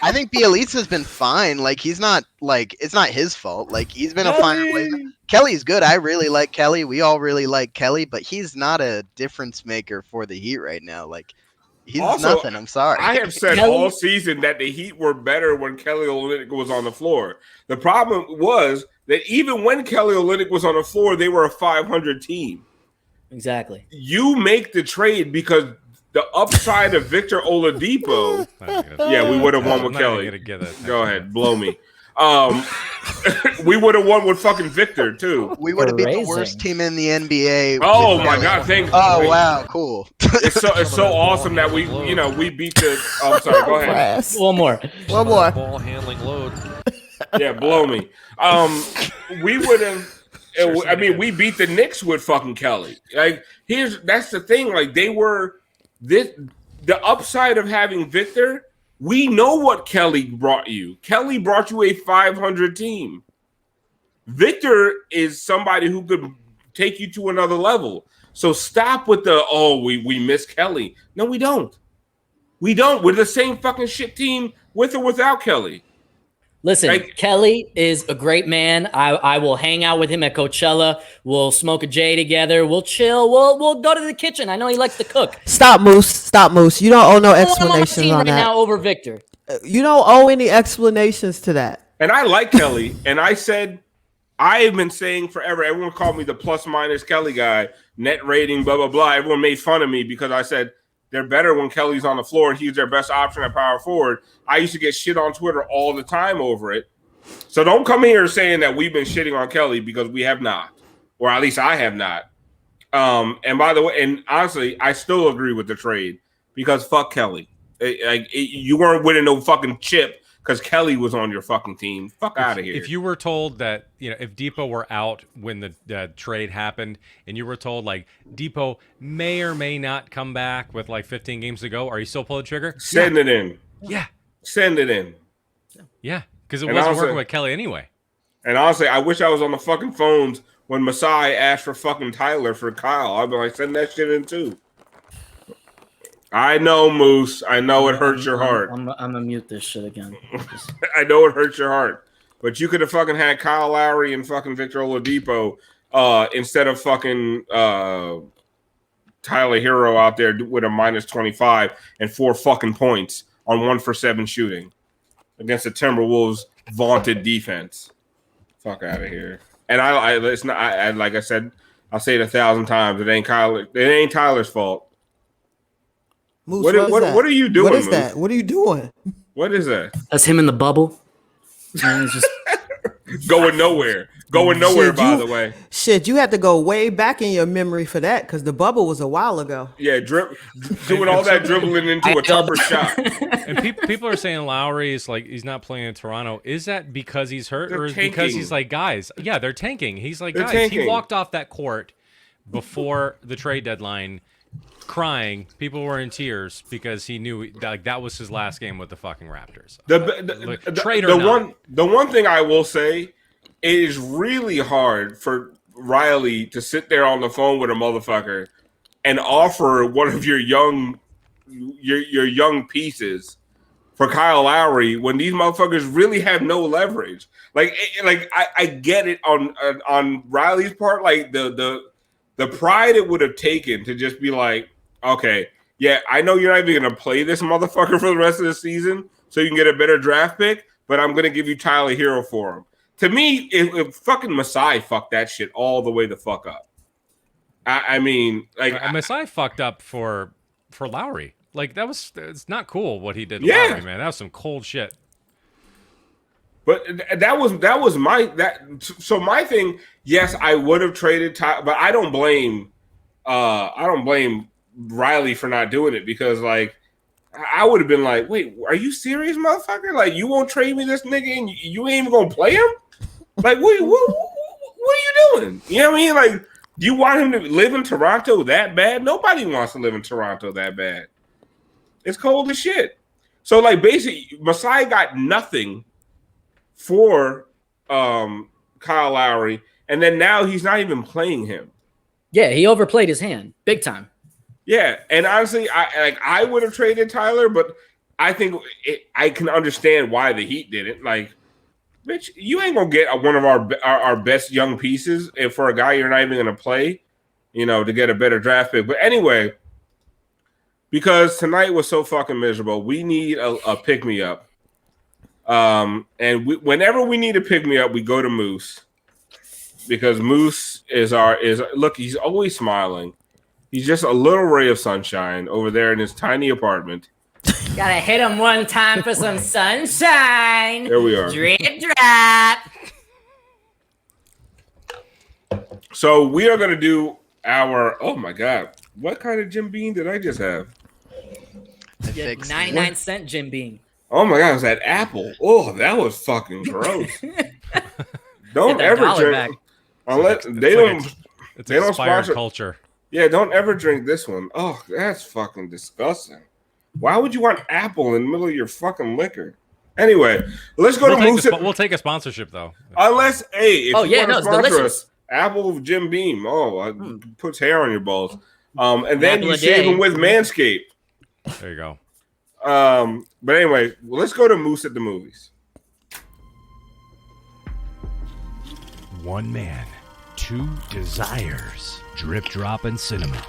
I think Bielitsa's been fine. He's not it's not his fault. He's been a fine replacement. Kelly's good. I really like Kelly. We all really like Kelly, but he's not a difference maker for the Heat right now. He's also nothing. I'm sorry. I have said all season that the Heat were better when Kelly Olynyk was on the floor. The problem was that even when Kelly Olynyk was on the floor, they were a 500 team. Exactly. You make the trade because the upside of Victor Oladipo. We would have won with Kelly. Go ahead, blow me. We would have won with fucking Victor too. We would have been the worst team in the NBA. Oh my god! Wow, cool. It's so awesome that we beat the. Oh, I'm sorry. Go ahead. One more. Ball handling load. Yeah, blow me. We would have. I mean, we beat the Knicks with fucking Kelly. Like, that's the thing. Like, they were the upside of having Victor. We know what Kelly brought you. Kelly brought you a 500 team. Victor is somebody who could take you to another level. So stop with we miss Kelly. No, we don't. We don't. We're the same fucking shit team with or without Kelly. Listen, Kelly is a great man. I will hang out with him at Coachella. We'll smoke a J together. We'll chill. We'll go to the kitchen. I know he likes to cook. Stop, Moose. You don't owe no explanations on that. Now over Victor. You don't owe any explanations to that. And I like Kelly. And I have been saying forever, everyone called me the plus minus Kelly guy, net rating, blah, blah, blah. Everyone made fun of me because I said they're better when Kelly's on the floor and he's their best option at power forward. I used to get shit on Twitter all the time over it. So don't come here saying that we've been shitting on Kelly because we have not, or at least I have not. And by the way, and honestly, I still agree with the trade because fuck Kelly. You weren't winning no fucking chip because Kelly was on your fucking team. Fuck out of here. If you were told that, if Depot were out when the trade happened and you were told, like, Depot may or may not come back with, like, 15 games to go, are you still pull the trigger? Send it in. Yeah. Send it in. Yeah, because it wasn't working with Kelly anyway. And honestly, I wish I was on the fucking phones when Masai asked for fucking Tyler for Kyle. I'd be like, send that shit in too. I know, Moose. I know it hurts your heart. I'm gonna mute this shit again. I know it hurts your heart. But you could have fucking had Kyle Lowry and fucking Victor Oladipo instead of fucking Tyler Hero out there with a minus 25 and 4 fucking points on 1 for 7 shooting against the Timberwolves' vaunted defense. Fuck out of here. And it's not. I like I said, I'll say it 1,000 times. It ain't Tyler's fault. Moose, what are you doing? What is Moose? that? What are you doing? What is that? That's him in the bubble. And it's just going nowhere. Going nowhere, by the way. Shit, you had to go way back in your memory for that because the bubble was a while ago. Yeah, doing all that dribbling into a tougher shot. And people are saying Lowry is like he's not playing in Toronto. Is that because he's hurt or is it because he's like, guys? Yeah, they're tanking. He's like, guys, tanking. He walked off that court before the trade deadline crying. People were in tears because he knew that was his last game with the fucking Raptors. The one thing I will say, it is really hard for Riley to sit there on the phone with a motherfucker and offer one of your young pieces for Kyle Lowry when these motherfuckers really have no leverage. I get it on Riley's part, like the pride it would have taken to just be like, okay, yeah, I know you're not even going to play this motherfucker for the rest of the season so you can get a better draft pick, but I'm going to give you Tyler Hero for him. To me, if fucking Masai fucked that shit all the way the fuck up. I mean, like Masai fucked up for Lowry. Like it's not cool what he did to Lowry, man. That was some cold shit. But that was my thing. Yes, I would have traded Tyler, but I don't blame Riley for not doing it because like I would have been like, wait, are you serious, motherfucker? Like you won't trade me this nigga and you ain't even gonna play him? Like what are you doing? You know what I mean? Like do you want him to live in Toronto that bad? Nobody wants to live in Toronto that bad. It's cold as shit. So like basically Masai got nothing for Kyle Lowry, and then now he's not even playing him. Yeah, he overplayed his hand big time. Yeah, and honestly, I would have traded Tyler, but I think I can understand why the Heat did it. Like, bitch, you ain't gonna get one of our best young pieces and for a guy you're not even gonna play, to get a better draft pick. But anyway, because tonight was so fucking miserable, we need a pick me up. And whenever we need a pick me up, we go to Moose because Moose is look. He's always smiling. He's just a little ray of sunshine over there in his tiny apartment. Gotta hit him one time for some sunshine. There we are. Drip, drop. So we are gonna do our. Oh my god! What kind of Jim Beam did I just have? 99-cent Jim Beam. Oh my god! Is that apple? Oh, that was fucking gross. Don't ever drink. Unless it's they don't, it's they don't expired sponsor culture. Yeah, don't ever drink this one. Oh, that's fucking disgusting. Why would you want apple in the middle of your fucking liquor? Anyway, let's go to Moose. We'll take a sponsorship though. Unless, if you want to sponsor us, apple of Jim Beam. Puts hair on your balls. And then you shave them with Manscaped. There you go. But anyway, let's go to Moose at the Movies. One man, two desires. Drip drop and cinema.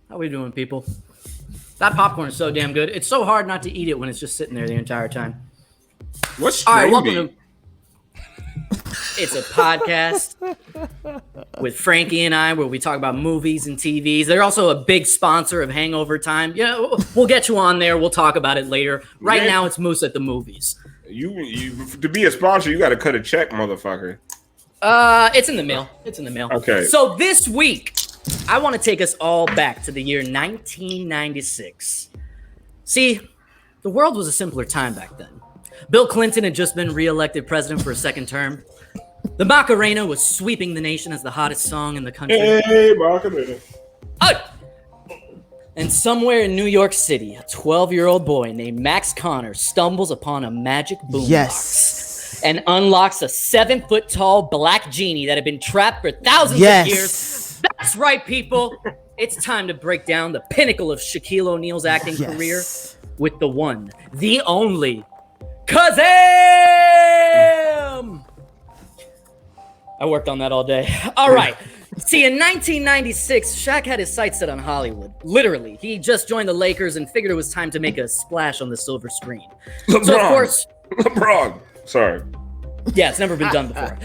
How we doing, people? That popcorn is so damn good. It's so hard not to eat it when it's just sitting there the entire time. What's all right? Welcome to. It's a podcast with Frankie and I where we talk about movies and TVs. They're also a big sponsor of Hangover Time. Yeah, we'll get you on there. We'll talk about it later. Right now, it's Moose at the Movies. You to be a sponsor, you got to cut a check, motherfucker. It's in the mail. It's in the mail. Okay. So this week, I want to take us all back to the year 1996. See, the world was a simpler time back then. Bill Clinton had just been reelected president for a second term. The Macarena was sweeping the nation as the hottest song in the country. Hey, Macarena. And somewhere in New York City, a 12-year-old boy named Max Connor stumbles upon a magic boombox and unlocks a 7-foot-tall black genie that had been trapped for thousands of years. That's right, people. It's time to break down the pinnacle of Shaquille O'Neal's acting career with the one, the only, Kazaam! I worked on that all day. All right. See, in 1996, Shaq had his sights set on Hollywood. Literally. He just joined the Lakers and figured it was time to make a splash on the silver screen. LeBron. So, of course... LeBron. Sorry. Yeah, it's never been done before.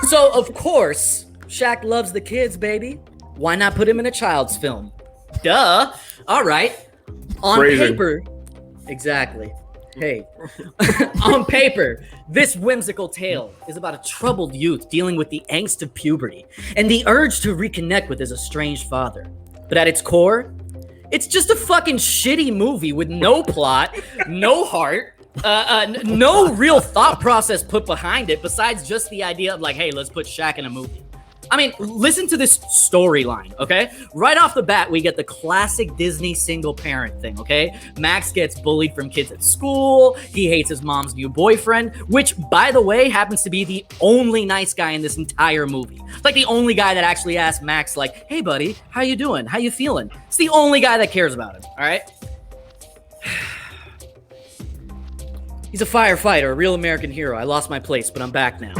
So, of course, Shaq loves the kids, baby. Why not put him in a child's film? Duh. All right. On paper... Exactly. Hey, on paper, this whimsical tale is about a troubled youth dealing with the angst of puberty and the urge to reconnect with his estranged father. But at its core, it's just a fucking shitty movie with no plot, no heart, no real thought process put behind it besides just the idea of like, hey, let's put Shaq in a movie. I mean, listen to this storyline, okay? Right off the bat, we get the classic Disney single parent thing, okay? Max gets bullied from kids at school. He hates his mom's new boyfriend, which, by the way, happens to be the only nice guy in this entire movie. Like the only guy that actually asks Max, like, hey, buddy, how you doing? How you feeling? It's the only guy that cares about him, all right? He's a firefighter, a real American hero. I lost my place, but I'm back now.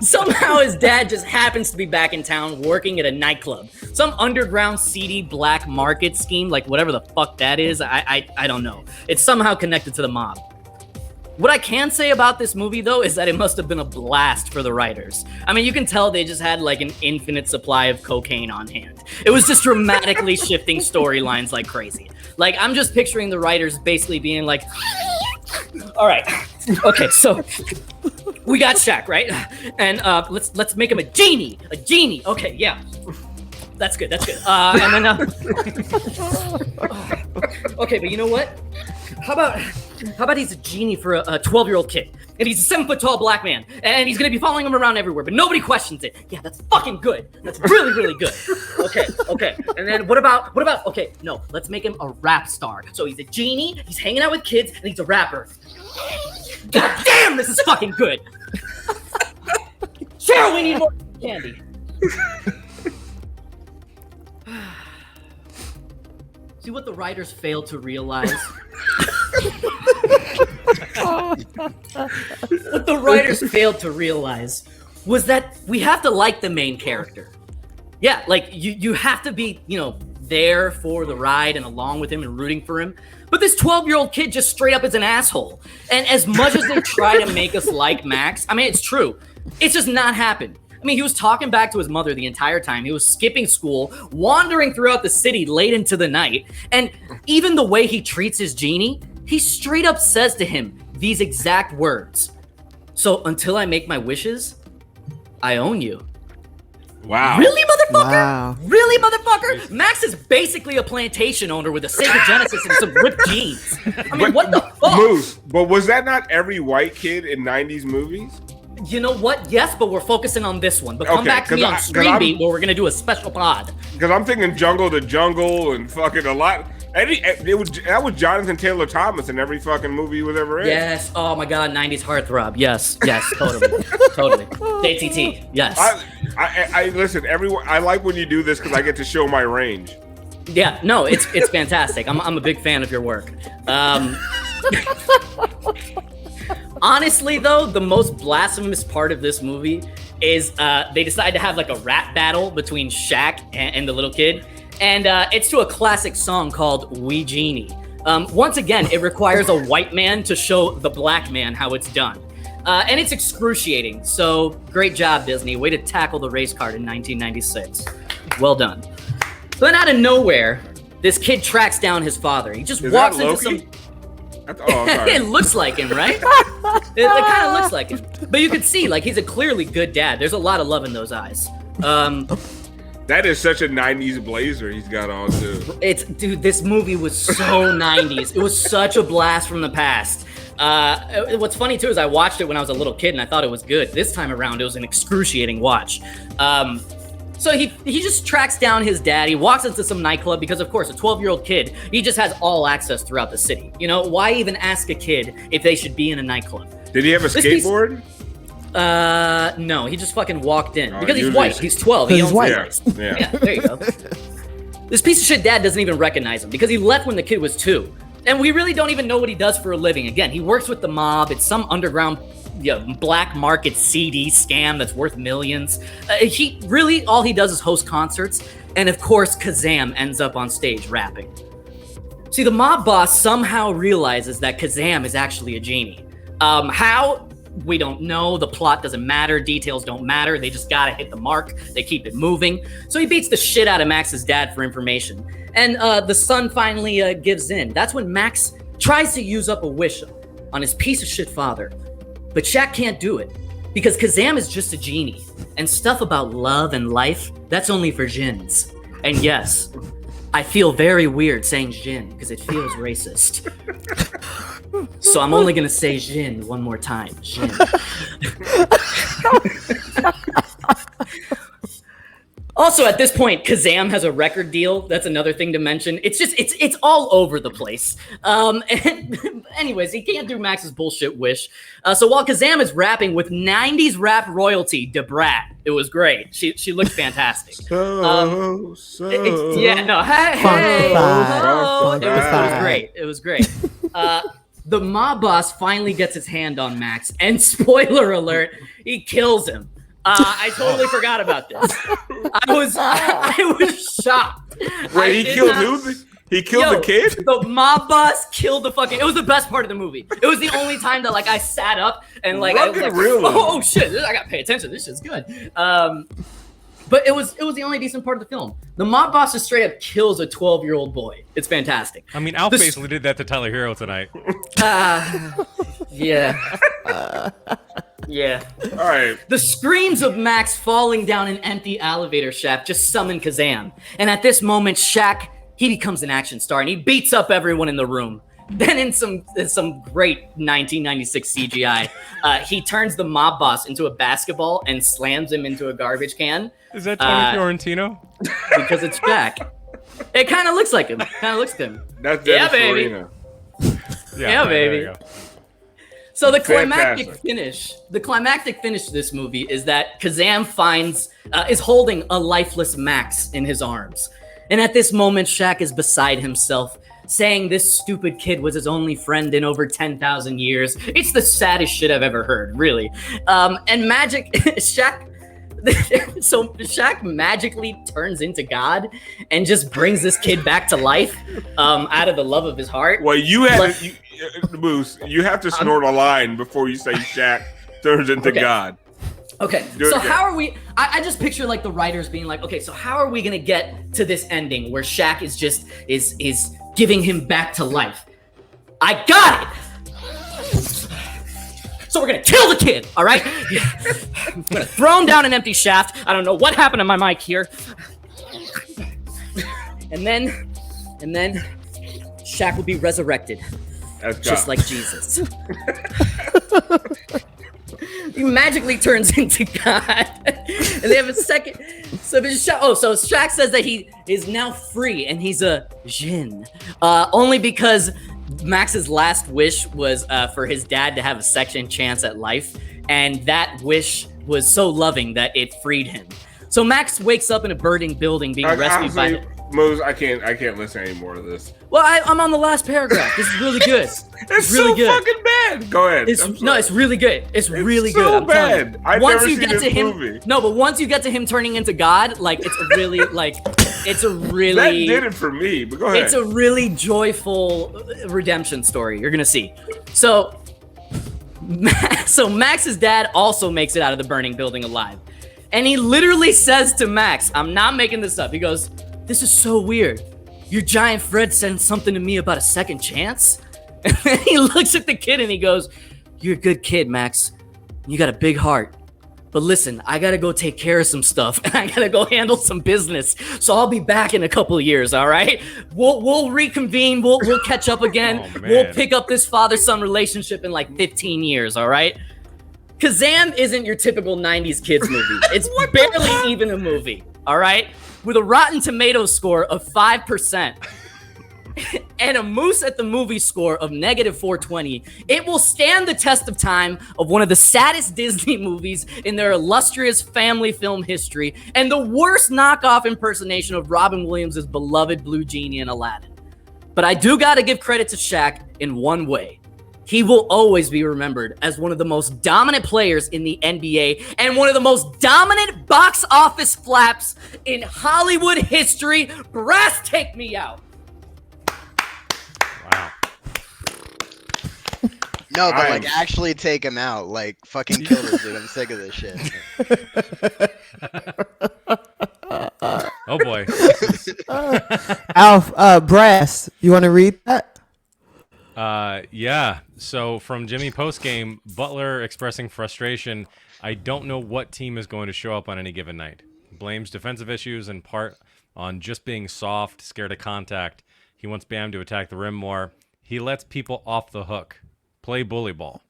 Somehow his dad just happens to be back in town working at a nightclub. Some underground seedy black market scheme, like whatever the fuck that is, I don't know. It's somehow connected to the mob. What I can say about this movie, though, is that it must have been a blast for the writers. I mean, you can tell they just had like an infinite supply of cocaine on hand. It was just dramatically shifting storylines like crazy. Like, I'm just picturing the writers basically being like, all right, okay, so we got Shaq, right? And let's make him a genie. Okay, yeah, that's good. And then okay, but you know what? How about he's a genie for a 12-year-old kid, and he's a 7-foot-tall black man, and he's gonna be following him around everywhere, but nobody questions it. Yeah, that's fucking good. That's really, really good. Okay. And then what about? Okay, no, let's make him a rap star. So he's a genie, he's hanging out with kids, and he's a rapper. God damn, this is fucking good. Cheryl, we need more candy. See what the writers failed to realize? What the writers failed to realize was that we have to like the main character. Yeah, like you have to be, there for the ride and along with him and rooting for him. But this 12-year-old kid just straight up is an asshole. And as much as they try to make us like Max, I mean, it's true. It's just not happened. I mean, he was talking back to his mother the entire time. He was skipping school, wandering throughout the city late into the night. And even the way he treats his genie, he straight up says to him these exact words. So until I make my wishes, I own you. Wow. Really, motherfucker? Wow. Really, motherfucker? Max is basically a plantation owner with a Sega Genesis and some ripped jeans. I mean, what the fuck? Moose, but was that not every white kid in 90s movies? You know what? Yes, but we're focusing on this one. But come back to me on Stream Beat where we're going to do a special pod. Because I'm thinking Jungle to Jungle and fucking a lot. That was Jonathan Taylor Thomas in every fucking movie he was ever in. Yes. Oh my God. 90s heartthrob. Yes. Yes. Totally. Totally. JTT. Yes. I listen. Everyone. I like when you do this because I get to show my range. Yeah. No. It's fantastic. I'm a big fan of your work. Honestly, though, the most blasphemous part of this movie is they decide to have like a rap battle between Shaq and the little kid. And it's to a classic song called We Genie. Once again, it requires a white man to show the black man how it's done. And it's excruciating. So great job, Disney. Way to tackle the race card in 1996. Well done. Then out of nowhere, this kid tracks down his father. He just walks into some... sorry. It looks like him, right? It kind of looks like him. But you can see, like, he's a clearly good dad. There's a lot of love in those eyes. That is such a 90s blazer he's got on, too. Dude, this movie was so 90s. It was such a blast from the past. What's funny, too, is I watched it when I was a little kid, and I thought it was good. This time around, it was an excruciating watch. So he just tracks down his dad. He walks into some nightclub because, of course, a 12-year-old kid, he just has all access throughout the city. You know, why even ask a kid if they should be in a nightclub? Did he have a skateboard? No, he just fucking walked in. Because he's white. He's 12. He's white. Yeah, there you go. This piece of shit dad doesn't even recognize him because he left when the kid was 2. And we really don't even know what he does for a living. Again, he works with the mob. It's some underground black market CD scam that's worth millions. All he does is host concerts. And of course, Kazaam ends up on stage rapping. See, the mob boss somehow realizes that Kazaam is actually a genie. How? We don't know. The plot doesn't matter. Details don't matter. They just gotta hit the mark. They keep it moving. So he beats the shit out of Max's dad for information. And the son finally gives in. That's when Max tries to use up a wish on his piece of shit father. But Shaq can't do it because Kazaam is just a genie. And stuff about love and life, that's only for djinns. And yes, I feel very weird saying djinn because it feels racist. So I'm only gonna say djinn one more time. Djinn. Also, at this point, Kazaam has a record deal. That's another thing to mention. It's all over the place. And anyways, he can't do Max's bullshit wish. So while Kazaam is rapping with 90s rap royalty, Debrat, it was great. She looked fantastic. Hey, it was great. The mob boss finally gets his hand on Max, and spoiler alert, he kills him. I totally forgot about this. I was shocked. Wait, he killed who? He killed the kid? The mob boss killed the fucking... It was the best part of the movie. It was the only time that I sat up and I was like, oh shit, I gotta pay attention. This shit's good. But it was the only decent part of the film. The mob boss just straight up kills a 12-year-old boy. It's fantastic. I mean, Alf basically did that to Tyler Hero tonight. Yeah. Yeah. All right. The screams of Max falling down an empty elevator shaft just summon Kazaam. And at this moment, Shaq, he becomes an action star and he beats up everyone in the room. Then in some great 1996 CGI, he turns the mob boss into a basketball and slams him into a garbage can. Is that Tony Fiorentino? Because it's Shaq. It kind of looks like him. That's Dennis baby. Farina. Yeah, baby. So the climactic finish to this movie is that Kazaam is holding a lifeless Max in his arms. And at this moment, Shaq is beside himself, saying this stupid kid was his only friend in over 10,000 years. It's the saddest shit I've ever heard, really. And Shaq magically turns into God and just brings this kid back to life out of the love of his heart. Well, Moose, you have to snort a line before you say Shaq turns into God. Okay, so how are we... I just picture the writers being like, okay, so how are we going to get to this ending where Shaq is just is giving him back to life? I got it! So we're gonna kill the kid, all right? I'm gonna throw him down an empty shaft. I don't know what happened to my mic here. And then Shaq will be resurrected, just like Jesus. He magically turns into God, and they have a second. So Shaq says that he is now free, and he's a djinn, only because Max's last wish was for his dad to have a second chance at life, and that wish was so loving that it freed him. So Max wakes up in a burning building, being rescued by. Mose, I can't listen anymore to this. Well, I'm on the last paragraph. This is really good. It's really so good. Fucking bad. Go ahead. It's really good. It's really so good. I'm bad. I've never seen this movie. No, but once you get to him turning into God, like it's a really that did it for me. But go ahead. It's a really joyful redemption story. You're gonna see. So Max's dad also makes it out of the burning building alive, and he literally says to Max, "I'm not making this up." He goes, "This is so weird. Your giant Fred sent something to me about a second chance?" And then he looks at the kid and he goes, "You're a good kid, Max. You got a big heart. But listen, I gotta go take care of some stuff and I gotta go handle some business. So I'll be back in a couple of years, all right? We'll reconvene, we'll catch up again. We'll pick up this father-son relationship in like 15 years, all right?" Kazaam isn't your typical 90s kids movie. It's barely even a movie, all right? With a Rotten Tomatoes score of 5% and a Moose at the Movie score of -420, it will stand the test of time of one of the saddest Disney movies in their illustrious family film history and the worst knockoff impersonation of Robin Williams' beloved Blue Genie in Aladdin. But I do gotta give credit to Shaq in one way. He will always be remembered as one of the most dominant players in the NBA and one of the most dominant box office flaps in Hollywood history. Brass, take me out. Wow. No, but like actually take him out. Like fucking kill this dude. I'm sick of this shit. Oh boy. Alf, Brass, you want to read that? Yeah. So from Jimmy postgame, Butler expressing frustration. I don't know what team is going to show up on any given night. Blames defensive issues in part on just being soft, scared of contact. He wants Bam to attack the rim more. He lets people off the hook. Play bully ball.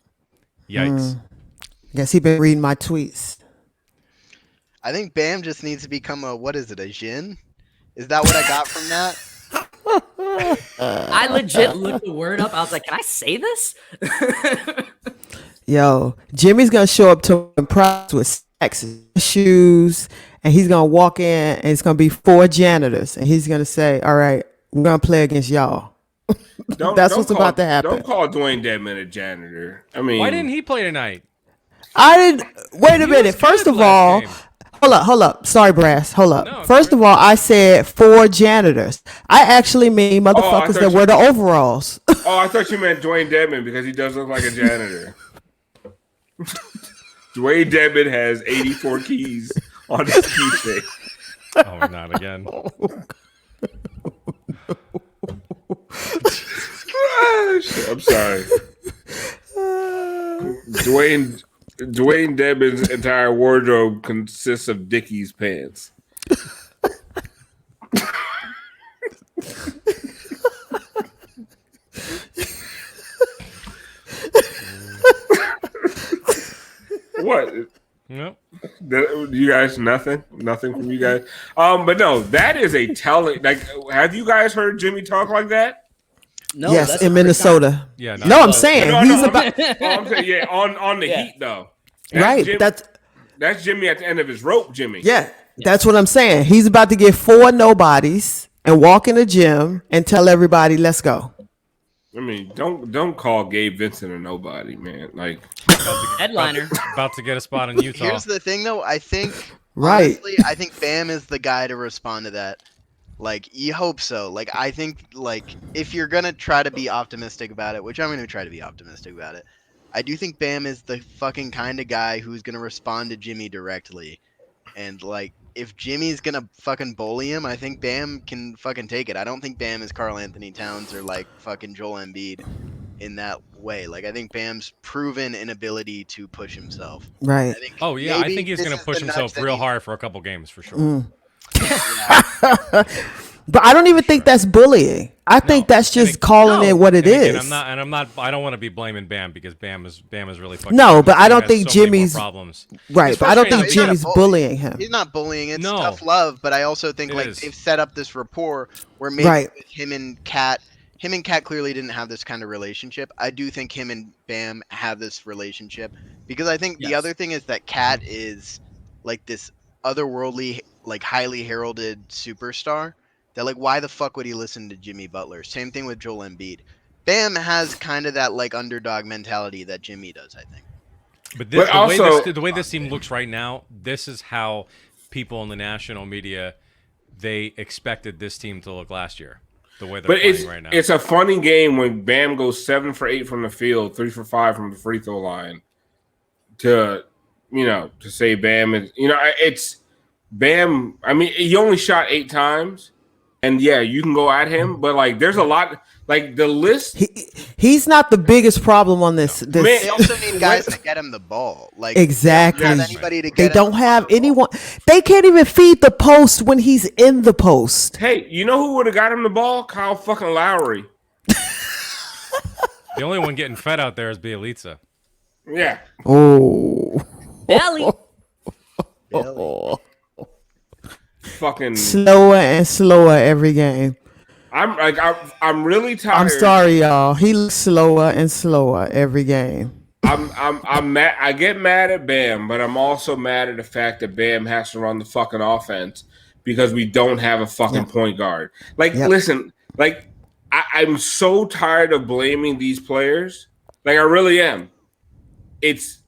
Yikes. Guess he been reading my tweets. I think Bam just needs to become a djinn? Is that what I got from that? I legit looked the word up. I was like, can I say this? Yo, Jimmy's gonna show up to impress with stacks of shoes, and he's gonna walk in, and it's gonna be 4 janitors, and he's gonna say, "All right, we're gonna play against y'all." That's what's about to happen. Don't call Dwayne Dedman a janitor. I mean, why didn't he play tonight? I didn't. Wait a minute. First of all. Hold up. Sorry, Brass. Hold up. No, first of all, I said 4 janitors. I actually mean motherfuckers that wear the overalls. Oh, I thought you meant Dwayne Dedman because he does look like a janitor. Dwayne Dedman has 84 keys on his keychain. Oh, not again. I'm sorry. Dwayne Dedman's entire wardrobe consists of Dickies pants. What? Nope. You guys, nothing from you guys. But no, that is a telling. Like, have you guys heard Jimmy talk like that? No, yes, in Minnesota. Yeah, no, I'm saying he's about. I'm saying, yeah, on the Heat though. Right, Jimmy, that's Jimmy at the end of his rope, Jimmy. Yeah, that's what I'm saying. He's about to get 4 nobodies and walk in the gym and tell everybody, "Let's go." I mean, don't call Gabe Vincent a nobody, man. Like headliner, about to get a spot in Utah. Here's the thing, though. I think honestly, I think Bam is the guy to respond to that. Like, you hope so. Like, I think, like, if you're gonna try to be optimistic about it, which I'm gonna try to be optimistic about it, I do think Bam is the fucking kind of guy who's gonna respond to Jimmy directly. And, like, if Jimmy's gonna fucking bully him, I think Bam can fucking take it. I don't think Bam is Karl Anthony Towns or, like, fucking Joel Embiid. in that way. Like I think Bam's proven an ability to push himself. Right. I think he's going to push himself real hard for a couple games for sure. But I don't even think that's bullying. I think that's just calling it what it is. I don't want to be blaming Bam because Bam is really fucking. No, but I don't think Jimmy's problems. Right, but I don't think Jimmy's bullying him. He's not bullying. It's tough love. But I also think they've set up this rapport where maybe with him and Kat clearly didn't have this kind of relationship. I do think him and Bam have this relationship because I think the other thing is that Kat is like this otherworldly, like highly heralded superstar. That like, why the fuck would he listen to Jimmy Butler? Same thing with Joel Embiid. Bam has kind of that like underdog mentality that Jimmy does, I think. But the way this team looks right now, this is how people in the national media they expected this team to look last year. The way they're playing right now. It's a funny game when Bam goes 7 for 8 from the field, 3 for 5 from the free throw line. To say Bam is, it's Bam. I mean, he only shot 8 times. And yeah, you can go at him, but like, there's a lot. Like the list, he's not the biggest problem on this. They also need guys to get him the ball. Like exactly, they don't have anybody to get they don't have anyone. They can't even feed the post when he's in the post. Hey, you know who would have got him the ball? Kyle fucking Lowry. The only one getting fed out there is Bielitsa. Yeah. Oh. Belly. Fucking slower and slower every game. I'm really tired. I'm sorry, y'all. He looks slower and slower every game. I'm mad. I get mad at Bam, but I'm also mad at the fact that Bam has to run the fucking offense because we don't have a fucking point guard. Like, listen, like I'm so tired of blaming these players. Like I really am. It's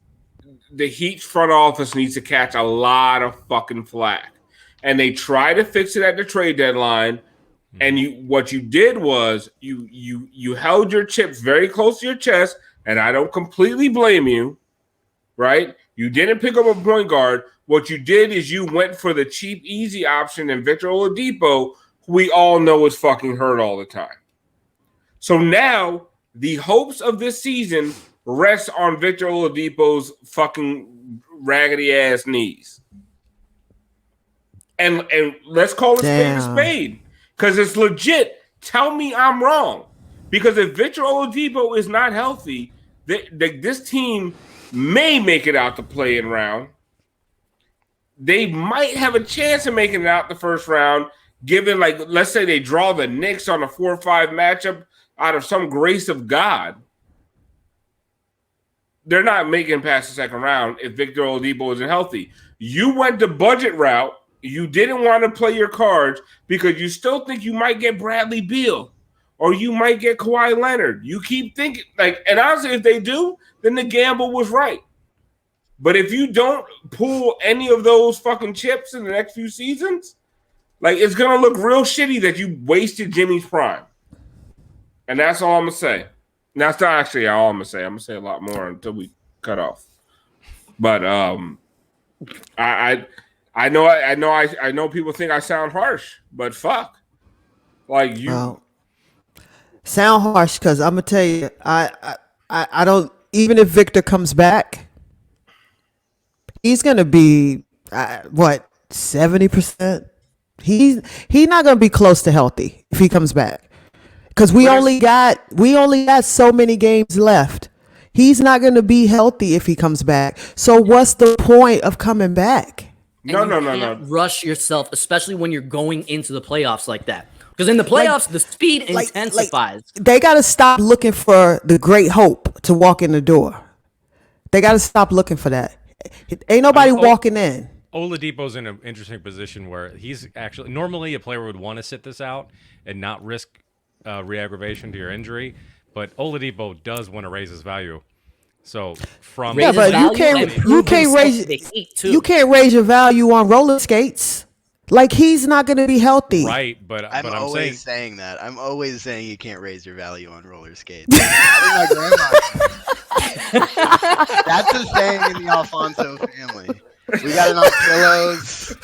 the Heat's front office needs to catch a lot of fucking flack. And they try to fix it at the trade deadline. And what you did was you held your chips very close to your chest, and I don't completely blame you, right? You didn't pick up a point guard. What you did is you went for the cheap, easy option in Victor Oladipo, who we all know is fucking hurt all the time. So now the hopes of this season rest on Victor Oladipo's fucking raggedy ass knees. And let's call it spade a spade. Because it's legit. Tell me I'm wrong. Because if Victor Oladipo is not healthy, this team may make it out the play-in round. They might have a chance of making it out the first round, given, like, let's say they draw the Knicks on a 4-5 matchup out of some grace of God. They're not making past the second round if Victor Oladipo isn't healthy. You went the budget route. You didn't want to play your cards because you still think you might get Bradley Beal or you might get Kawhi Leonard. You keep thinking, like, and honestly, if they do, then the gamble was right. But if you don't pull any of those fucking chips in the next few seasons, like, it's going to look real shitty that you wasted Jimmy's prime. And that's all I'm going to say. And that's not actually all I'm going to say. I'm going to say a lot more until we cut off. But I know people think I sound harsh, but fuck. Like you sound harsh because I'm gonna tell you, I don't, even if Victor comes back, he's gonna be 70%. He's not gonna be close to healthy if he comes back. Because we only got so many games left. He's not gonna be healthy if he comes back. So what's the point of coming back? No. Rush yourself, especially when you're going into the playoffs like that. Because in the playoffs, the speed intensifies. They got to stop looking for the great hope to walk in the door. They got to stop looking for that. Ain't nobody walking in. Oladipo's in an interesting position where he's actually, normally a player would want to sit this out and not risk re-aggravation to your injury. But Oladipo does want to raise his value. So but you can't raise your value on roller skates. Like, he's not going to be healthy, right? But I'm always saying that. I'm always saying you can't raise your value on roller skates. My grandma. That's a saying in the Alfonso family. We got it on pillows.